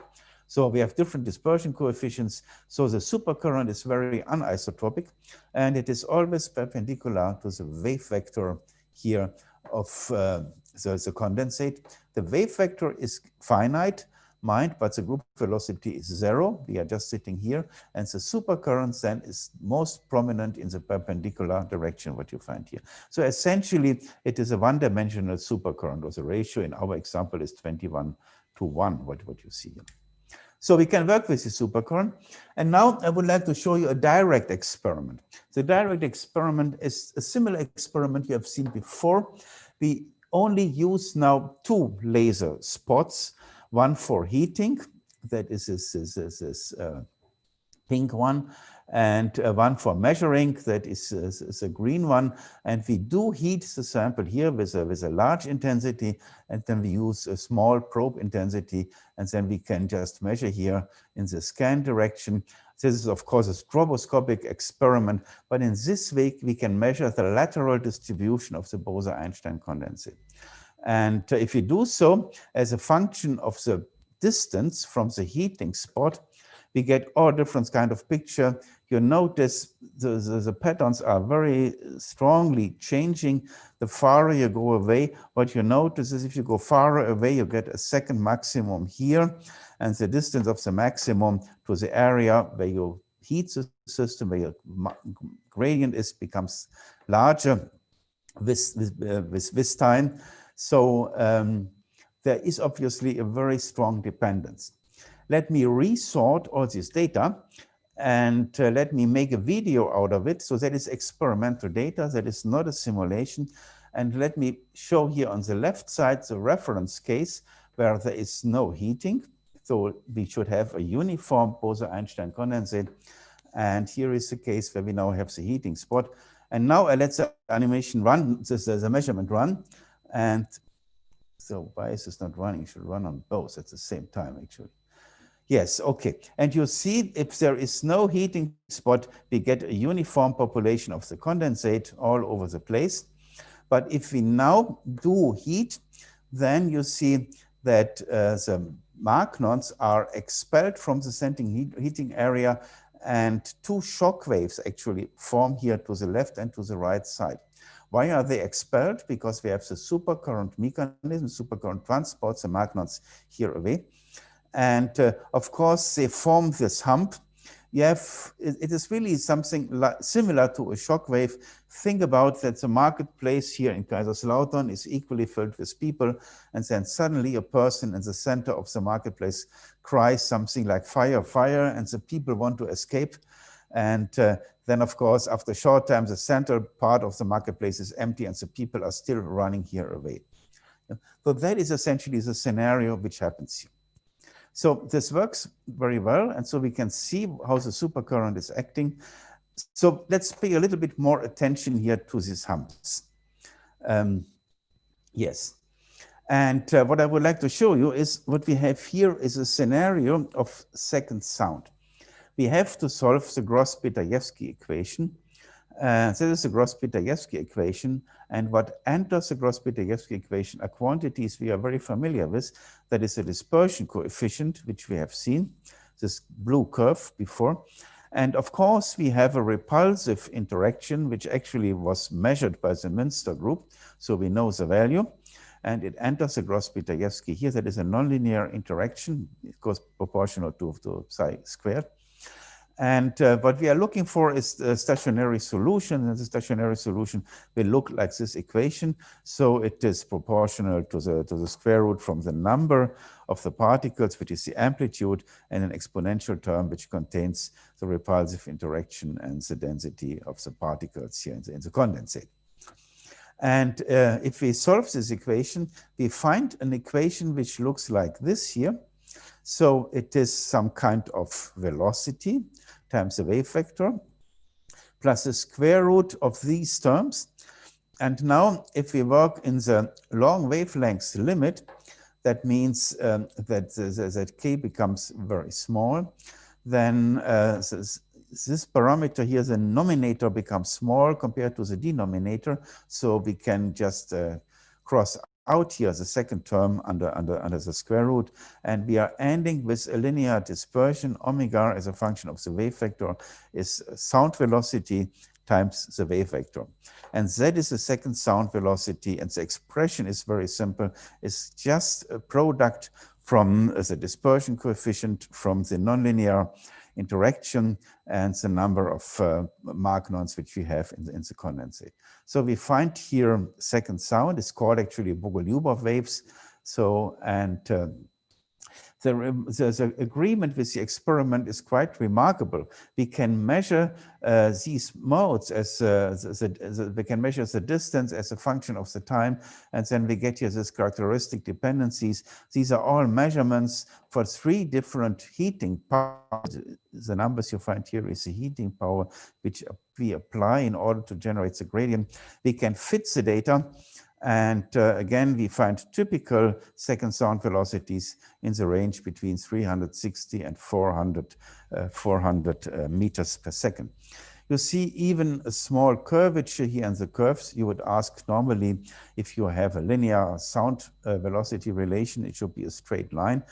So we have different dispersion coefficients. So the supercurrent is very anisotropic, and it is always perpendicular to the wave vector here of the condensate. The wave vector is finite, mind, but the group velocity is 0. We are just sitting here. And the supercurrent then is most prominent in the perpendicular direction, what you find here. So essentially, it is a one-dimensional supercurrent, or the ratio in our example is 21 to 1, what you see here. So we can work with the supercurrent. And now I would like to show you a direct experiment. The direct experiment is a similar experiment you have seen before. We only use now 2 laser spots, one for heating, that is this pink one, and one for measuring, that is a green one. And we do heat the sample here with a large intensity, and then we use a small probe intensity, and then we can just measure here in the scan direction. This is, of course, a stroboscopic experiment, but in this way, we can measure the lateral distribution of the Bose-Einstein condensate. And if you do so as a function of the distance from the heating spot, we get all different kind of picture. You notice the patterns are very strongly changing the farther you go away. What you notice is if you go farther away, you get a second maximum here, and the distance of the maximum to the area where you heat the system, where your gradient is, becomes larger with time. So there is obviously a very strong dependence. Let me resort all this data and let me make a video out of it. So that is experimental data, that is not a simulation. And let me show here on the left side the reference case where there is no heating. So we should have a uniform Bose-Einstein condensate. And here is the case where we now have the heating spot. And now I let the animation run, the measurement run. And so why is this not running? It should run on both at the same time, actually. Yes, okay. And you see if there is no heating spot, we get a uniform population of the condensate all over the place. But if we now do heat, then you see that the magnons are expelled from the centering heating area, and 2 shock waves actually form here to the left and to the right side. Why are they expelled? Because we have the supercurrent mechanism, supercurrent transports the magnons here away. And of course, they form this hump. It is really something similar to a shock wave. Think about that the marketplace here in Kaiserslautern is equally filled with people, and then suddenly a person in the center of the marketplace cries something like fire, fire, and the people want to escape. And then, of course, after a short time, the central part of the marketplace is empty and the people are still running here away. So that is essentially the scenario which happens here. So this works very well, and so we can see how the supercurrent is acting. So let's pay a little bit more attention here to these humps. Yes, and what I would like to show you is what we have here is a scenario of second sound. we have to solve the Gross-Bitaevsky equation. This is the Gross-Bitaevsky equation, and what enters the Gross-Bitaevsky equation are quantities we are very familiar with. That is the dispersion coefficient, which we have seen, this blue curve before. And of course, we have a repulsive interaction, which actually was measured by the Münster group, so we know the value. And it enters the Gross-Bitaevsky here. That is a nonlinear interaction. It goes proportional to psi squared. And what we are looking for is the stationary solution, and the stationary solution will look like this equation. So it is proportional to the square root from the number of the particles, which is the amplitude, and an exponential term which contains the repulsive interaction and the density of the particles here in the condensate. And if we solve this equation, we find an equation which looks like this here. So it is some kind of velocity times the wave vector plus the square root of these terms. And now if we work in the long wavelength limit, that means that k becomes very small, then this parameter here, the numerator, becomes small compared to the denominator. So we can just cross out here the second term under the square root, and we are ending with a linear dispersion. Omega as a function of the wave vector is sound velocity times the wave vector. And z is the second sound velocity, and the expression is very simple. It's just a product from the dispersion coefficient from the nonlinear interaction and the number of magnons which we have in the condensate. So we find here second sound. It's called actually Bogoliubov waves. So, and the agreement with the experiment is quite remarkable. We can measure these modes as we can measure the distance as a function of the time, and then we get here this characteristic dependencies. These are all measurements for 3 different heating powers. The numbers you find here is the heating power which we apply in order to generate the gradient. We can fit the data. And again, we find typical second sound velocities in the range between 360 and 400 meters per second. You see even a small curvature here in the curves. You would ask normally if you have a linear sound velocity relation, it should be a straight line.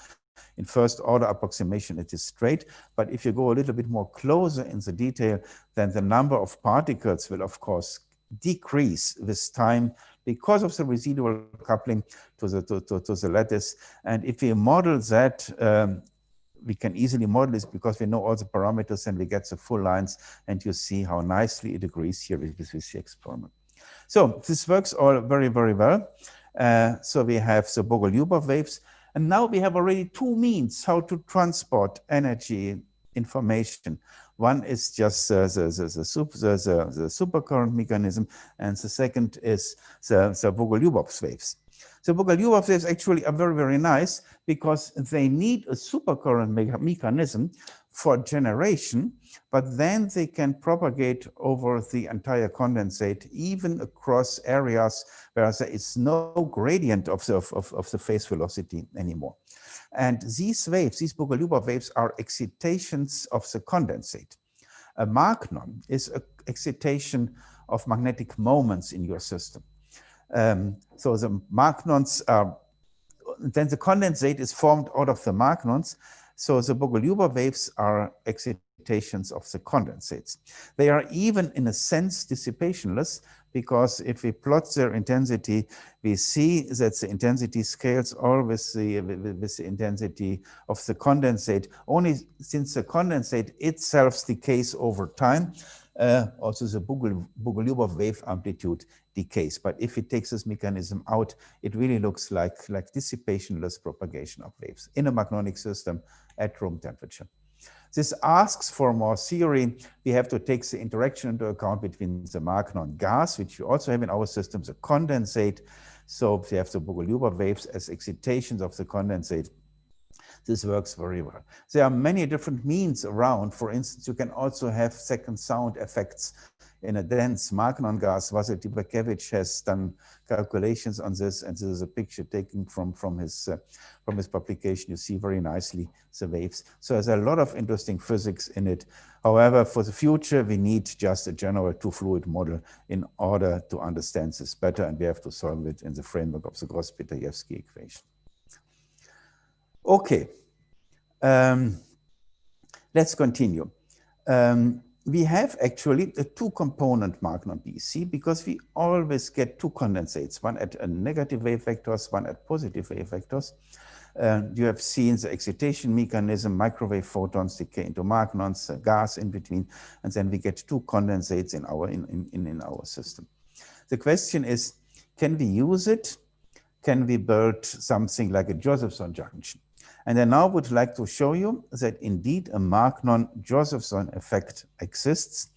In first order approximation, it is straight. But if you go a little bit more closer in the detail, then the number of particles will, of course, decrease with time because of the residual coupling to the lattice. And if we model that, we can easily model this because we know all the parameters and we get the full lines, and you see how nicely it agrees here with the experiment. So this works all very, very well. So we have the Bogoliubov waves, and now we have already 2 means how to transport energy information. One is just the supercurrent mechanism, and the second is the Bogoliubov waves. The Bogoliubov waves actually are very, very nice because they need a supercurrent mechanism for generation, but then they can propagate over the entire condensate, even across areas where there is no gradient of the phase velocity anymore. And these waves, these Bogoliubov waves, are excitations of the condensate. A magnon is an excitation of magnetic moments in your system. So the magnons are, then the condensate is formed out of the magnons. So the Bogoliubov waves are excitations of the condensates. They are even in a sense dissipationless, because if we plot their intensity, we see that the intensity scales all with the intensity of the condensate, only since the condensate itself decays over time. Also the Bogoliubov wave amplitude decays. But if it takes this mechanism out, it really looks like dissipationless propagation of waves in a magnonic system at room temperature. This asks for more theory. We have to take the interaction into account between the magnon gas, which we also have in our system, the condensate. So we have the Bogoliubov waves as excitations of the condensate. This works very well. There are many different means around. For instance, you can also have second sound effects in a dense Magnon gas. Vasil Tibakevich has done calculations on this, and this is a picture taken from his publication. You see very nicely the waves. So there's a lot of interesting physics in it. However, for the future, we need just a general two-fluid model in order to understand this better, and we have to solve it in the framework of the Gross-Petajewski equation. Okay, let's continue. We have actually a two-component Magnon BEC because we always get two condensates, one at a negative wave vectors, one at positive wave vectors. You have seen the excitation mechanism, microwave photons decay into magnons, gas in between, and then we get two condensates in our system. The question is, can we use it? Can we build something like a Josephson junction? And I now would like to show you that indeed a Magnon-Josephson effect exists.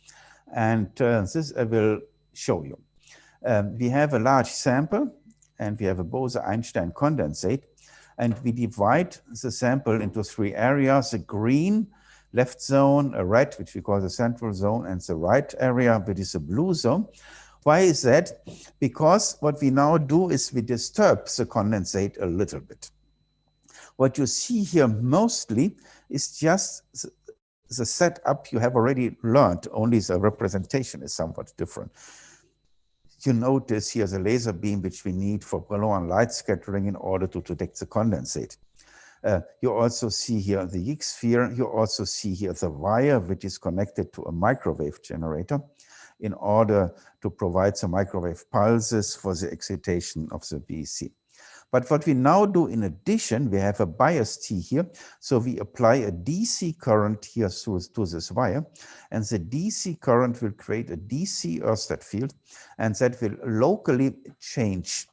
And this I will show you. We have a large sample and we have a Bose-Einstein condensate. And we divide the sample into three areas: a green left zone, a red, which we call the central zone, and the right area, which is a blue zone. Why is that? Because what we now do is we disturb the condensate a little bit. What you see here mostly is just the setup you have already learned, only the representation is somewhat different. You notice here the laser beam which we need for Brillouin light scattering in order to detect the condensate. You also see here the Higgs sphere. You also see here the wire which is connected to a microwave generator in order to provide the microwave pulses for the excitation of the BEC. But what we now do in addition, we have a bias T here. So we apply a DC current here to this wire. And the DC current will create a DC Ørsted field. And that will locally change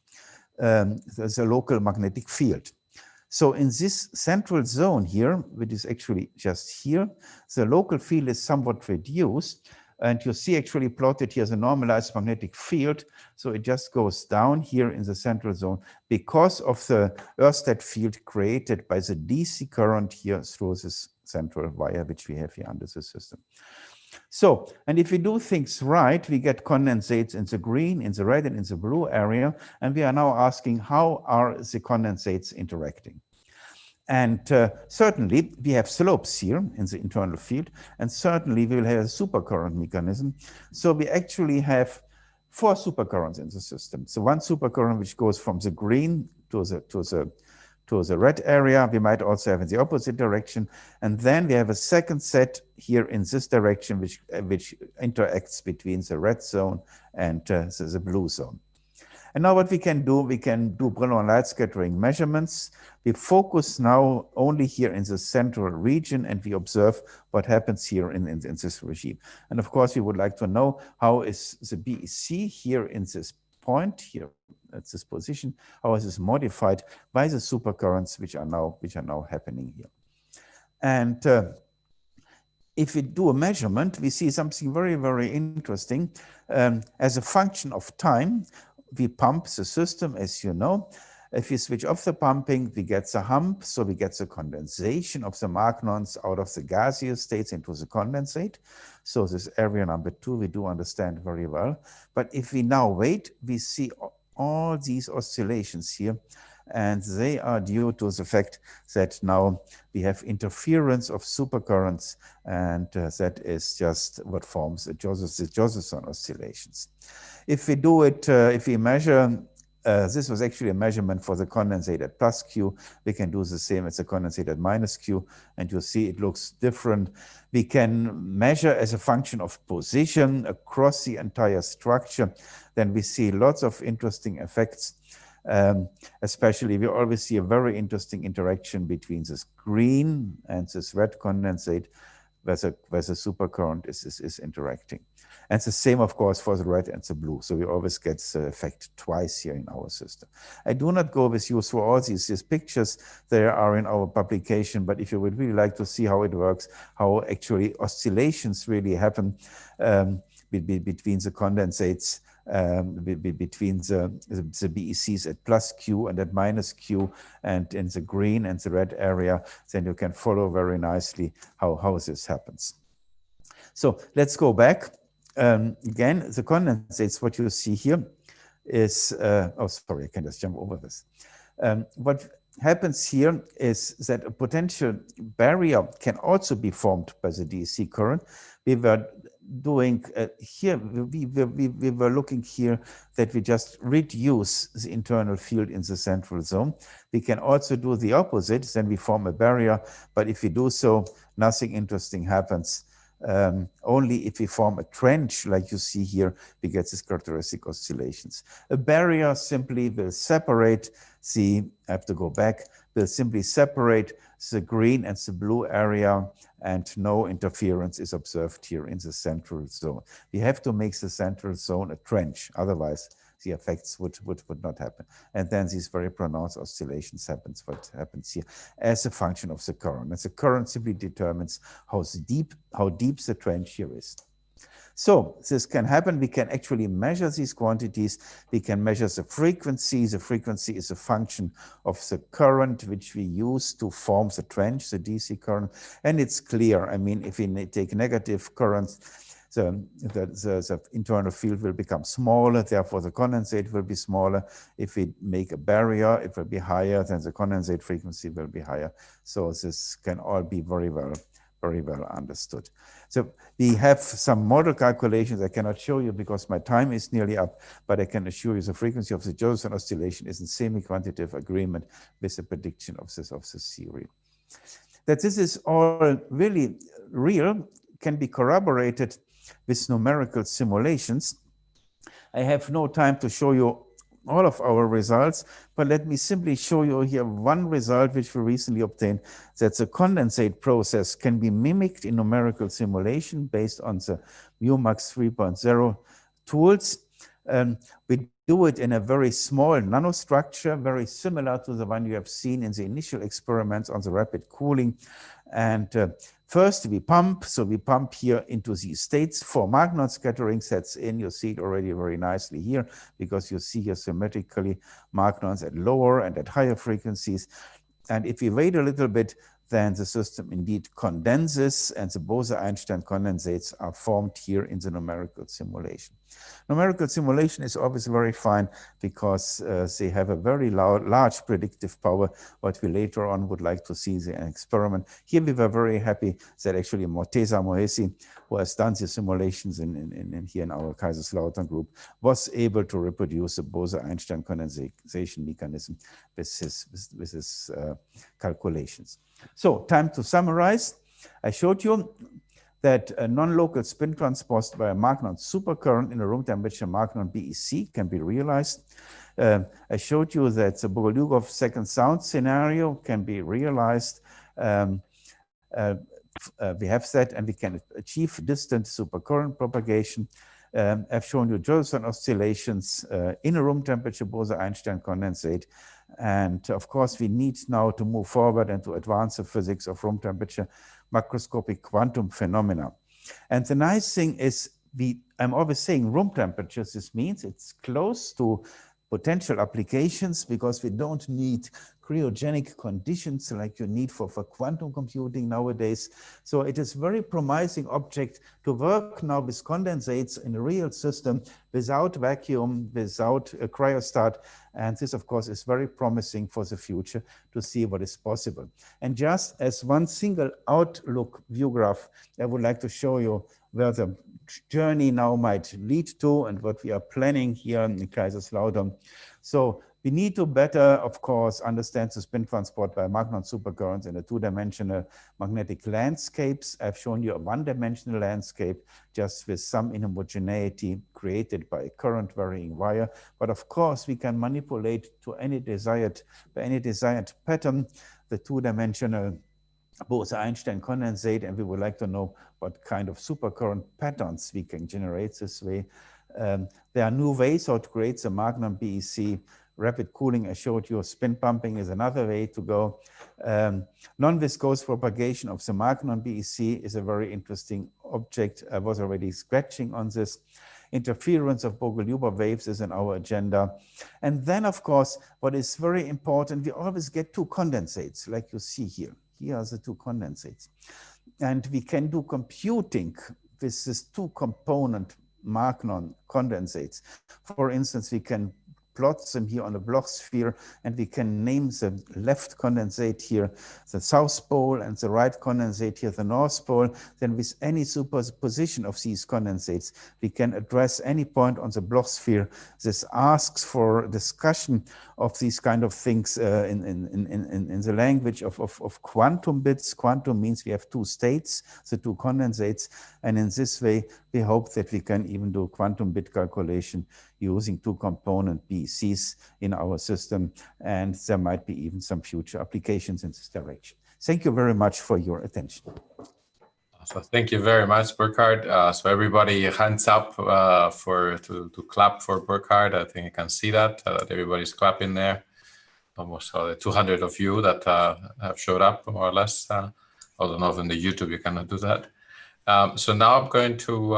the local magnetic field. So in this central zone here, which is actually just here, the local field is somewhat reduced. And you see actually plotted here the normalized magnetic field. So it just goes down here in the central zone because of the Ørsted field created by the DC current here through this central wire, which we have here under the system. So, and if we do things right, we get condensates in the green, in the red, and in the blue area. And we are now asking, how are the condensates interacting? And certainly we have slopes here in the internal field, and certainly we will have a supercurrent mechanism. So we actually have 4 supercurrents in the system. So one supercurrent which goes from the green to the red area. We might also have in the opposite direction. And then we have a second set here in this direction, which interacts between the red zone and the blue zone. And now what we can do Brillouin light scattering measurements. We focus now only here in the central region, and we observe what happens here in this regime. And of course, we would like to know how is the BEC here in this point here at this position, how is this modified by the supercurrents which are now happening here. And if we do a measurement, we see something very, very interesting. As a function of time, we pump the system, as you know. If we switch off the pumping, we get the hump, so we get the condensation of the magnons out of the gaseous states into the condensate. So this area number 2, we do understand very well. But if we now wait, we see all these oscillations here, and they are due to the fact that now we have interference of supercurrents, and that is just what forms the Josephson oscillations. If we do it, if we measure, this was actually a measurement for the condensate at plus Q. We can do the same as the condensate at minus Q, and you see it looks different. We can measure as a function of position across the entire structure. Then we see lots of interesting effects. Especially, we always see a very interesting interaction between this green and this red condensate, where the supercurrent is interacting. And the same, of course, for the red and the blue. So we always get the effect twice here in our system. I do not go with you through all these pictures. They are in our publication. But if you would really like to see how it works, how actually oscillations really happen between the condensates, between the BECs at plus Q and at minus Q, and in the green and the red area, then you can follow very nicely how this happens. So let's go back. Again, the condensates, what you see here is, oh, sorry, I can just jump over this. What happens here is that a potential barrier can also be formed by the DC current. We were doing here, we were looking here that we just reduce the internal field in the central zone. We can also do the opposite, then we form a barrier, but if we do so, nothing interesting happens. Only if we form a trench, like you see here, we get these characteristic oscillations. A barrier simply will separate the, I have to go back, will simply separate the green and the blue area, and no interference is observed here in the central zone. We have to make the central zone a trench, otherwise the effects would not happen. And then these very pronounced oscillations happens, what happens here, as a function of the current. And the current simply determines how deep the trench here is. So this can happen. We can actually measure these quantities. We can measure the frequency. The frequency is a function of the current which we use to form the trench, the DC current. And it's clear. I mean, if we take negative currents, the internal field will become smaller, therefore the condensate will be smaller. If we make a barrier, it will be higher, then the condensate frequency will be higher. So this can all be very well understood. So we have some model calculations I cannot show you because my time is nearly up, but I can assure you the frequency of the Josephson oscillation is in semi-quantitative agreement with the prediction of this theory. That this is all really real can be corroborated with numerical simulations. I have no time to show you all of our results, but let me simply show you here one result which we recently obtained, that the condensate process can be mimicked in numerical simulation based on the MuMax 3.0 tools. We do it in a very small nanostructure, very similar to the one you have seen in the initial experiments on the rapid cooling. And first we pump, so we pump here into these states. 4 magnon scattering sets in. You see it already very nicely here because you see here symmetrically magnons at lower and at higher frequencies. And if we wait a little bit, then the system indeed condenses and the Bose-Einstein condensates are formed here in the numerical simulation. Numerical simulation is obviously very fine because they have a very large predictive power, what we later on would like to see in an experiment. Here we were very happy that actually Morteza Mohesi, who has done the simulations here in our Kaiserslautern group, was able to reproduce the Bose-Einstein condensation mechanism with his calculations. So time to summarize. I showed you that a non-local spin transport by a magnon supercurrent in a room temperature magnon BEC can be realized. I showed you that the Bogoliubov second sound scenario can be realized. We have that, and we can achieve distant supercurrent propagation. I've shown you Josephson oscillations in a room temperature Bose-Einstein condensate. And of course, we need now to move forward and to advance the physics of room temperature macroscopic quantum phenomena. And the nice thing is, I'm always saying room temperatures. This means it's close to potential applications because we don't need cryogenic conditions like you need for quantum computing nowadays. So it is very promising object to work now with condensates in a real system without vacuum, without a cryostat. And this, of course, is very promising for the future to see what is possible. And just as one single outlook view graph, I would like to show you where the journey now might lead to and what we are planning here in Kaiserslautern. So we need to better, of course, understand the spin transport by magnon supercurrents in a 2-dimensional magnetic landscapes. I've shown you a 1-dimensional landscape just with some inhomogeneity created by a current varying wire. But of course, we can manipulate to any desired pattern the 2-dimensional Bose-Einstein condensate, and we would like to know what kind of supercurrent patterns we can generate this way. There are new ways how to create the magnon BEC. Rapid cooling, I showed you. Spin pumping is another way to go. Non-viscose propagation of the magnon BEC is a very interesting object. I was already scratching on this. interference of Bogoliuba waves is in our agenda. And then, of course, what is very important, we always get two condensates, like you see here. Here are the two condensates. And we can do computing with this two-component magnon condensates. For instance, we can plot them here on a Bloch sphere, and we can name the left condensate here the south pole and the right condensate here the north pole. Then with any superposition of these condensates, we can address any point on the Bloch sphere. This asks for discussion of these kind of things in the language of quantum bits. Quantum means we have two states, the two condensates, and in this way, we hope that we can even do quantum bit calculation using two-component BECs in our system, and there might be even some future applications in this direction. Thank you very much for your attention. So thank you very much, Burkard. So everybody, hands up to clap for Burkard. I think you can see that everybody's clapping there. Almost the 200 of you that have showed up, more or less. Although on the YouTube you cannot do that. So now I'm going to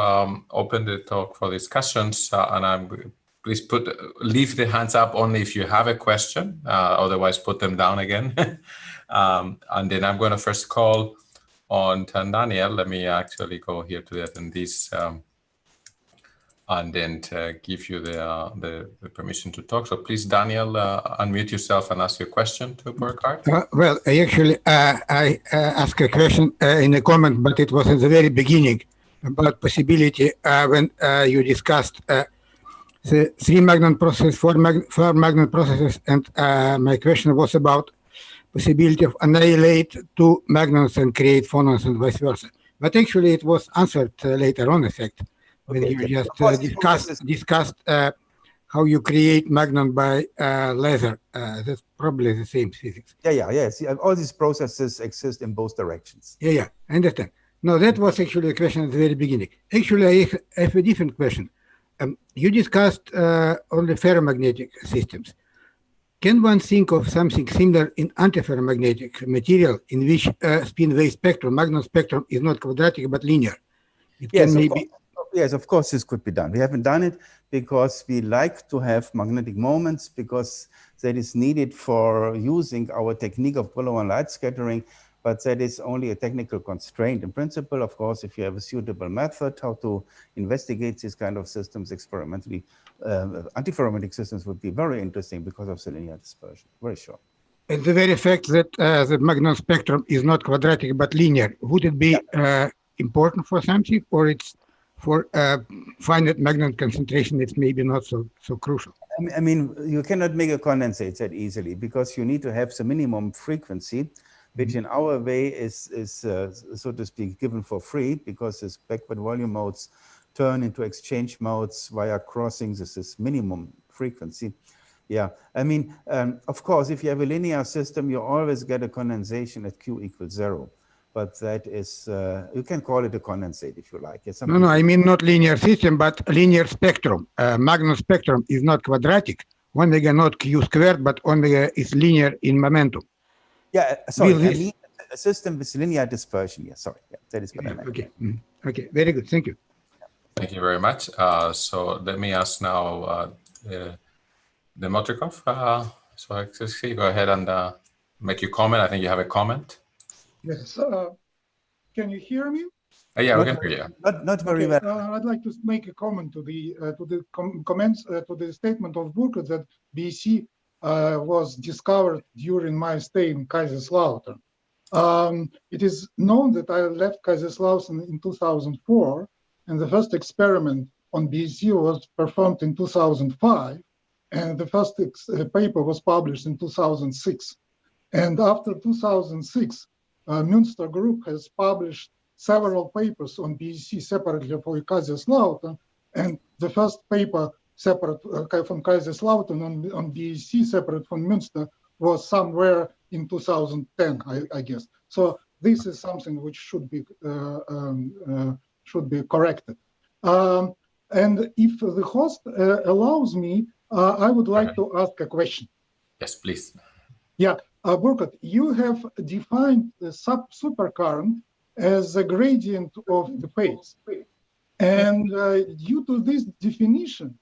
open the talk for discussions, and please leave the hands up only if you have a question. Otherwise, put them down again. And then I'm going to first call on Daniel. Let me actually go here to the attendees, and then give you the permission to talk. So please, Daniel, unmute yourself and ask your question to Burkard. Well, I asked a question in a comment, but it was in the very beginning about possibility when you discussed the three magnon processes, four magnon processes, and my question was about possibility of annihilate two magnons and create phonons and vice versa. But actually, it was answered later on, in fact. When you just discussed how you create magnon by laser. That's probably the same physics. Yes. All these processes exist in both directions. Yeah, I understand. No, that was actually the question at the very beginning. Actually, I have a different question. You discussed only ferromagnetic systems. Can one think of something similar in antiferromagnetic material in which spin wave spectrum, magnon spectrum, is not quadratic but linear? It yes, can maybe. Yes, of course, this could be done. We haven't done it because we like to have magnetic moments, because that is needed for using our technique of Brillouin light scattering, but that is only a technical constraint. In principle, of course, if you have a suitable method how to investigate these kind of systems experimentally, antiferromagnetic systems would be very interesting because of the linear dispersion, very sure. And the very fact that the magnon spectrum is not quadratic but linear, would it be important for something, or it's for finite magnon concentration, it's maybe not so crucial? I mean, you cannot make a condensate that easily because you need to have the minimum frequency, which in our way is so to speak, given for free, because this backward volume modes turn into exchange modes via crossing this minimum frequency. Yeah, I mean, of course, if you have a linear system, you always get a condensation at Q equals 0. But that is, you can call it a condensate if you like. No, I mean not linear system, but linear spectrum. Magnon spectrum is not quadratic. Omega not Q squared, but omega is linear in momentum. Yeah, sorry, I mean a system with linear dispersion. Yeah, sorry, that is what I meant. Okay, okay, very good, thank you. Thank you very much. So let me ask now Dimitrov. So actually, go ahead and make your comment. I think you have a comment. Yes. Can you hear me? Yeah, we can hear you. Not very well. I'd like to make a comment to the comments to the statement of Burkard that BEC was discovered during my stay in Kaiserslautern. It is known that I left Kaiserslautern in 2004, and the first experiment on BEC was performed in 2005, and the first paper was published in 2006. And after 2006, Münster Group has published several papers on BEC separately for Kaiserslautern, and the first paper separate from Kaiserslautern on BEC separate from Münster was somewhere in 2010, I guess. So this is something which should be corrected. And if the host allows me, I would like to ask a question. Yes, please. Yeah. Burkard, you have defined the supercurrent as a gradient of the phase. And due to this definition,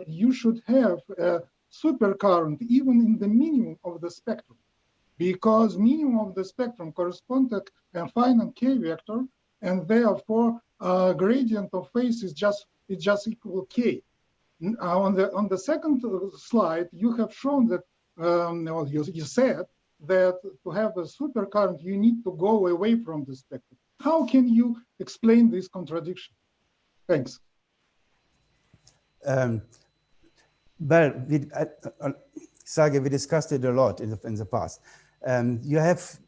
you should have a supercurrent even in the minimum of the spectrum, because minimum of the spectrum corresponds to a finite k vector, and therefore gradient of phase is just equal k. On the second slide, you have shown that well, you said that to have a supercurrent, you need to go away from the spectrum. How can you explain this contradiction? Thanks. Well, Sergey, we discussed it a lot in the past. You have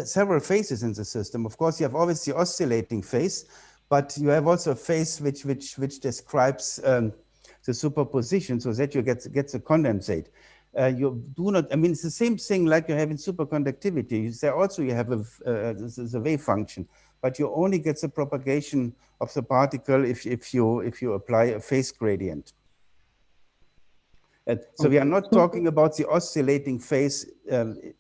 several phases in the system. Of course, you have always the oscillating phase, but you have also a phase which describes the superposition, so that you get the condensate. You do not, I mean, it's the same thing like you have in superconductivity. There also you have the wave function, but you only get the propagation of the particle if you apply a phase gradient. So we are not talking about the oscillating phase. If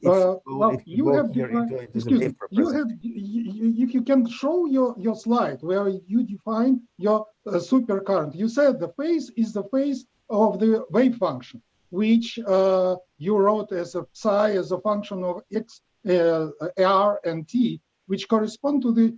you can show your slide where you define your supercurrent. You said the phase is the phase of the wave function, which you wrote as a psi as a function of x, r, and t, which correspond to the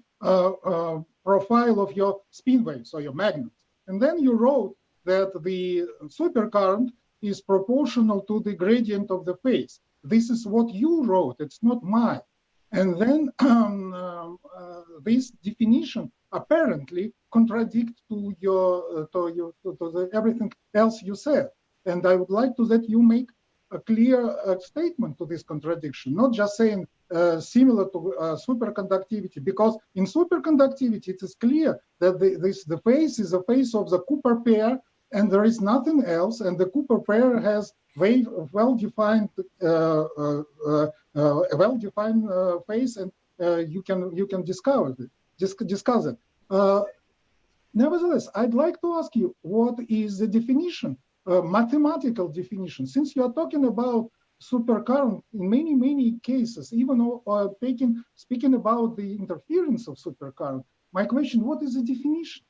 profile of your spin waves or your magnets. And then you wrote that the supercurrent is proportional to the gradient of the phase. This is what you wrote, it's not mine. And then this definition apparently contradicts to everything else you said. And I would like to that you make a clear statement to this contradiction, not just saying similar to superconductivity, because in superconductivity it is clear that the phase is a phase of the Cooper pair, and there is nothing else, and the Cooper pair has well-defined phase, and you can discuss it. Nevertheless, I'd like to ask you, what is the definition, mathematical definition? Since you are talking about supercurrent in many cases, even speaking about the interference of supercurrent, my question: what is the definition?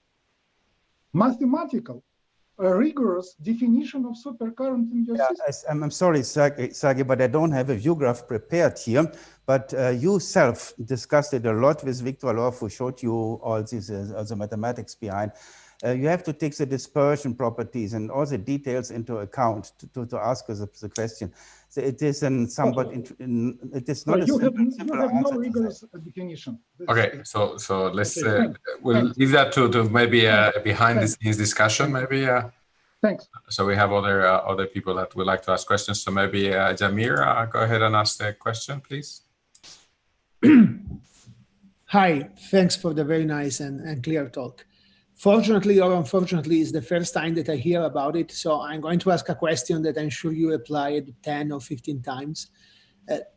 Mathematical. A rigorous definition of supercurrent in your system. I'm sorry, Sergey, but I don't have a view graph prepared here. But you self discussed it a lot with Victor Lorf, who showed you all these the mathematics behind. You have to take the dispersion properties and all the details into account to ask us the question. So it is somewhat it is not. You have no rigorous definition. Okay, so let's we'll leave that to maybe behind the scenes discussion. Maybe. Thanks. So we have other people that would like to ask questions. So maybe Jamir, go ahead and ask the question, please. Hi, thanks for the very nice and clear talk. Fortunately or unfortunately, it's the first time that I hear about it. So I'm going to ask a question that I'm sure you applied 10 or 15 times.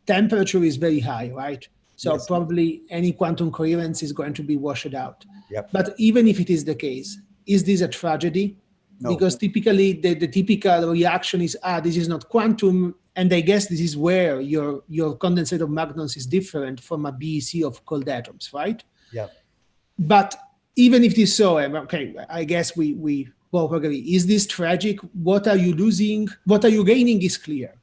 Temperature is very high, right? So yes, probably any quantum coherence is going to be washed out. Yep. But even if it is the case, is this a tragedy? No. Because typically the typical reaction is, this is not quantum. And I guess this is where your condensate of magnons is different from a BEC of cold atoms, right? Yeah. But even if it is so, okay, I guess we both agree. Is this tragic? What are you losing? What are you gaining is clear.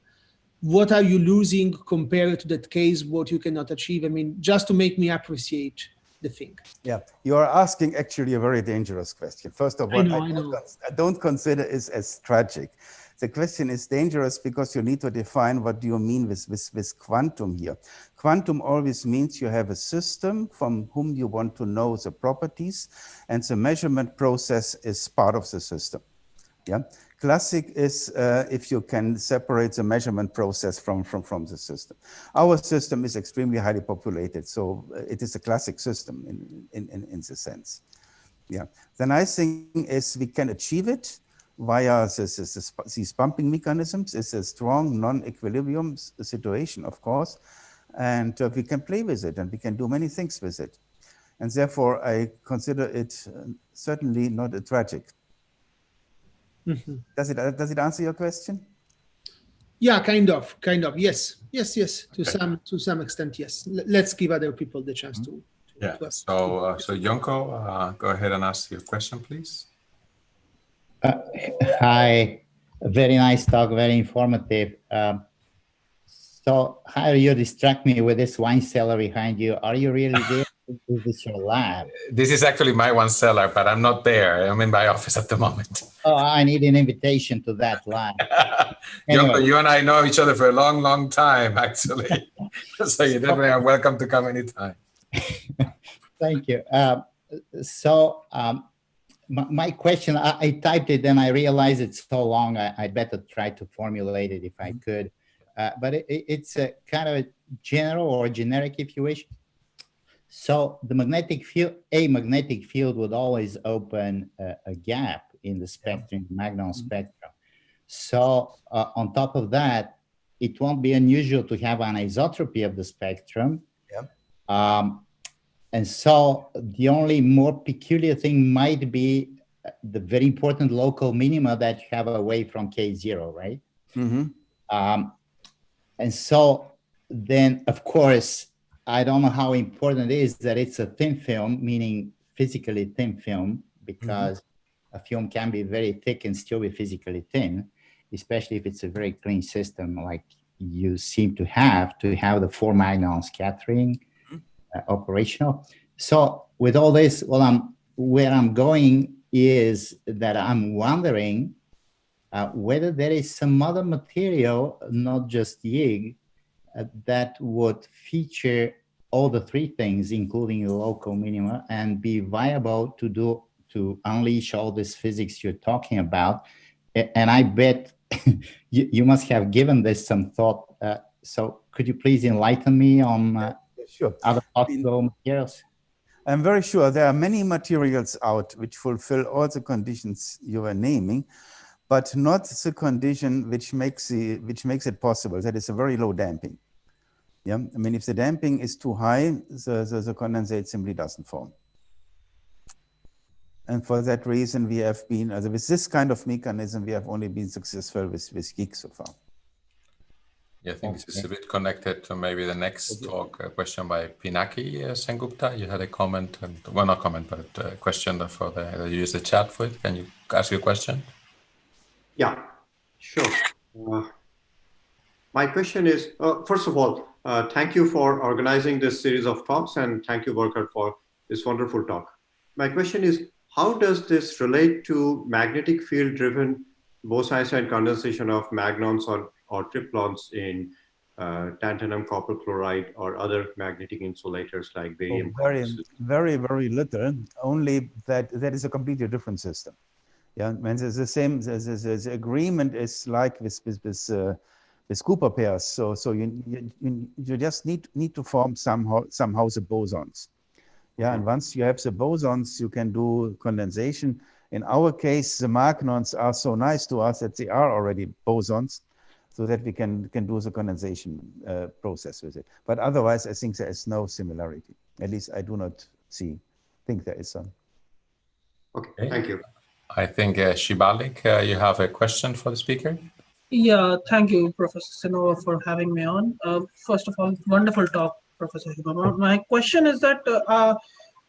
What are you losing compared to that case, what you cannot achieve? I mean, just to make me appreciate the thing. Yeah, you are asking actually a very dangerous question. First of all, I don't consider it as tragic. The question is dangerous because you need to define what do you mean with quantum here. Quantum always means you have a system from whom you want to know the properties, and the measurement process is part of the system. Yeah, classic is if you can separate the measurement process from the system. Our system is extremely highly populated, so it is a classic system in the sense. Yeah, the nice thing is we can achieve it via these pumping mechanisms. It's a strong non-equilibrium situation, of course, and we can play with it and we can do many things with it. And therefore, I consider it certainly not a tragic. Mm-hmm. Does it answer your question? Yeah, kind of. Yes. To some extent, yes. Let's give other people the chance to Yeah. So Yonko, go ahead and ask your question, please. Hi, very nice talk, very informative. So how you distract me with this wine cellar behind you? Are you really there? Is this your lab? This is actually my one cellar, but I'm not there. I'm in my office at the moment. Oh, I need an invitation to that lab. Yonko, Anyway. you and I know each other for a long, long time, actually. So you definitely are welcome to come anytime. Thank you. My question, I typed it and I realized it's so long, I better try to formulate it if I could. But it's a kind of a general or generic, if you wish. So the magnetic field would always open a gap in the spectrum, magnon spectrum. So on top of that, it won't be unusual to have an isotropy of the spectrum. Yeah. And so the only more peculiar thing might be the very important local minima that you have away from K0, right? Mm-hmm. And so then, of course, I don't know how important it is that it's a thin film, meaning physically thin film, because a film can be very thick and still be physically thin, especially if it's a very clean system like you seem to have the 4 magnon scattering operational. So with all this, well, where I'm going is that I'm wondering whether there is some other material, not just YIG, that would feature all the 3 things, including the local minima, and be viable to unleash all this physics you're talking about. And I bet you must have given this some thought. So could you please enlighten me on sure. other possible materials? I'm very sure there are many materials out which fulfill all the conditions you were naming, but not the condition which makes it possible. That is a very low damping. Yeah, I mean, if the damping is too high, the condensate simply doesn't form. And for that reason, we have been, with this kind of mechanism, we have only been successful with YIG so far. Yeah, I think this is a bit connected to maybe the next talk, a question by Pinaki Sengupta. You had a comment, well, not comment, but a question for you use the chat for it. Can you ask your question? Yeah, sure. My question is, first of all, thank you for organizing this series of talks, and thank you, Burkard, for this wonderful talk. My question is, how does this relate to magnetic field-driven Bose-Einstein condensation of magnons or triplons in tantalum copper chloride or other magnetic insulators like barium? Very, very little, only that is a completely different system. Yeah, and it's the same, the agreement is like with Cooper pairs. So you just need to form somehow the bosons. Yeah, and once you have the bosons, you can do condensation. In our case, the magnons are so nice to us that they are already bosons, so that we can do the condensation process with it. But otherwise, I think there is no similarity. At least I do not think there is some. Okay, thank you. I think Shibalik, you have a question for the speaker? Yeah, thank you, Professor Sinova, for having me on. First of all, wonderful talk, Professor Hillebrands. My question is that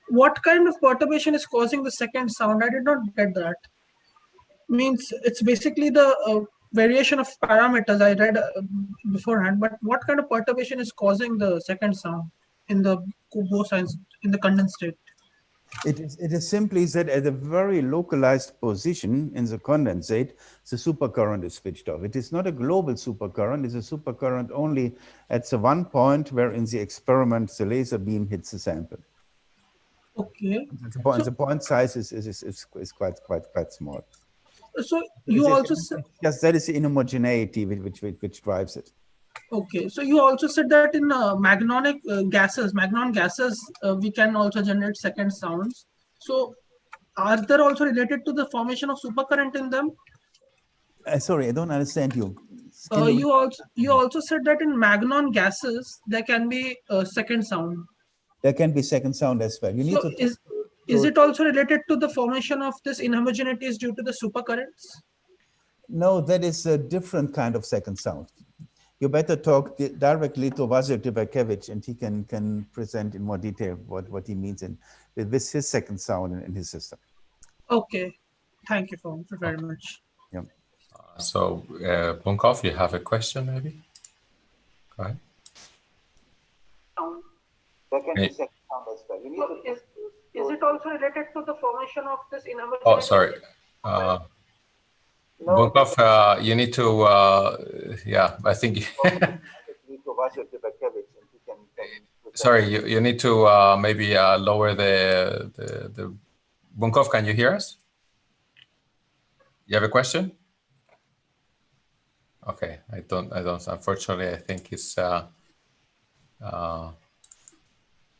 what kind of perturbation is causing the second sound? I did not get that. Means it's basically the variation of parameters I read beforehand, but what kind of perturbation is causing the second sound in the Bose-Einstein, in the condensate? It is simply that at a very localized position in the condensate, the supercurrent is switched off. It is not a global supercurrent, it's a supercurrent only at the one point where in the experiment the laser beam hits the sample. Okay. The point size is quite small. So you also said, yes, that is the inhomogeneity which drives it. Okay, so you also said that in magnon gases, we can also generate second sounds. So are they also related to the formation of supercurrent in them? Sorry, I don't understand you. You also said that in magnon gases there can be a second sound. There can be second sound as well. You need to. Is it also related to the formation of this inhomogeneities due to the supercurrents? No, that is a different kind of second sound. you better talk directly to Vasil Tibakevich, and he can present in more detail what he means with his second sound in his system. Okay, thank you very much. Yeah. So, Bunkov, you have a question, maybe? Go ahead. Is it also related to the formation of this enamel? Oh, sorry. Bunkov, you need to, yeah, I think. Sorry, you need to maybe lower the. Bunkov, can you hear us? You have a question? Okay, I don't. Unfortunately, I think it's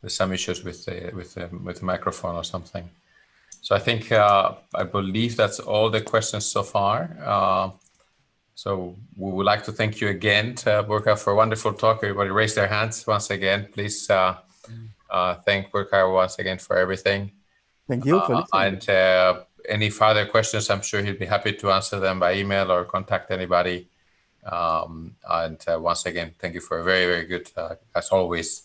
there's some issues with the microphone or something. So I think I believe that's all the questions so far. So we would like to thank you again, Burkard, for a wonderful talk. Everybody raise their hands once again. Please thank Burkard once again for everything. Thank you for listening. And any further questions, I'm sure he'll be happy to answer them by email or contact anybody. Once again, thank you for a very, very good, as always,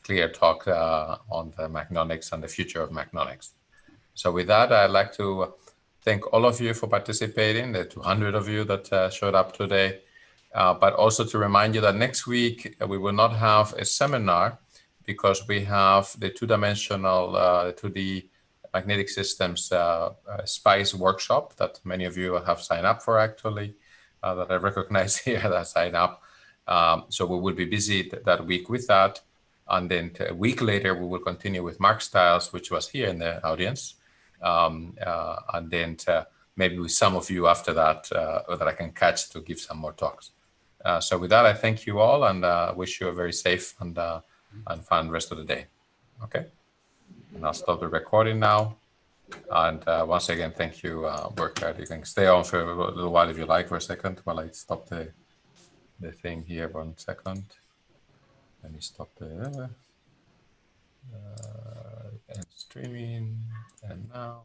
clear talk on the magnonics and the future of magnonics. So with that, I'd like to thank all of you for participating, the 200 of you that showed up today, but also to remind you that next week we will not have a seminar because we have the two-dimensional, 2D magnetic systems SPICE workshop that many of you have signed up for, actually, that I recognize here that signed up. So we will be busy that week with that. And then a week later, we will continue with Mark Stiles, which was here in the audience. And then maybe with some of you after that, that I can catch to give some more talks. So with that, I thank you all and wish you a very safe and fun rest of the day. Okay. And I'll stop the recording now. And once again, thank you, Burkard. You can stay on for a little while if you like for a second while I stop the thing here. 1 second. Let me stop the and streaming. And now.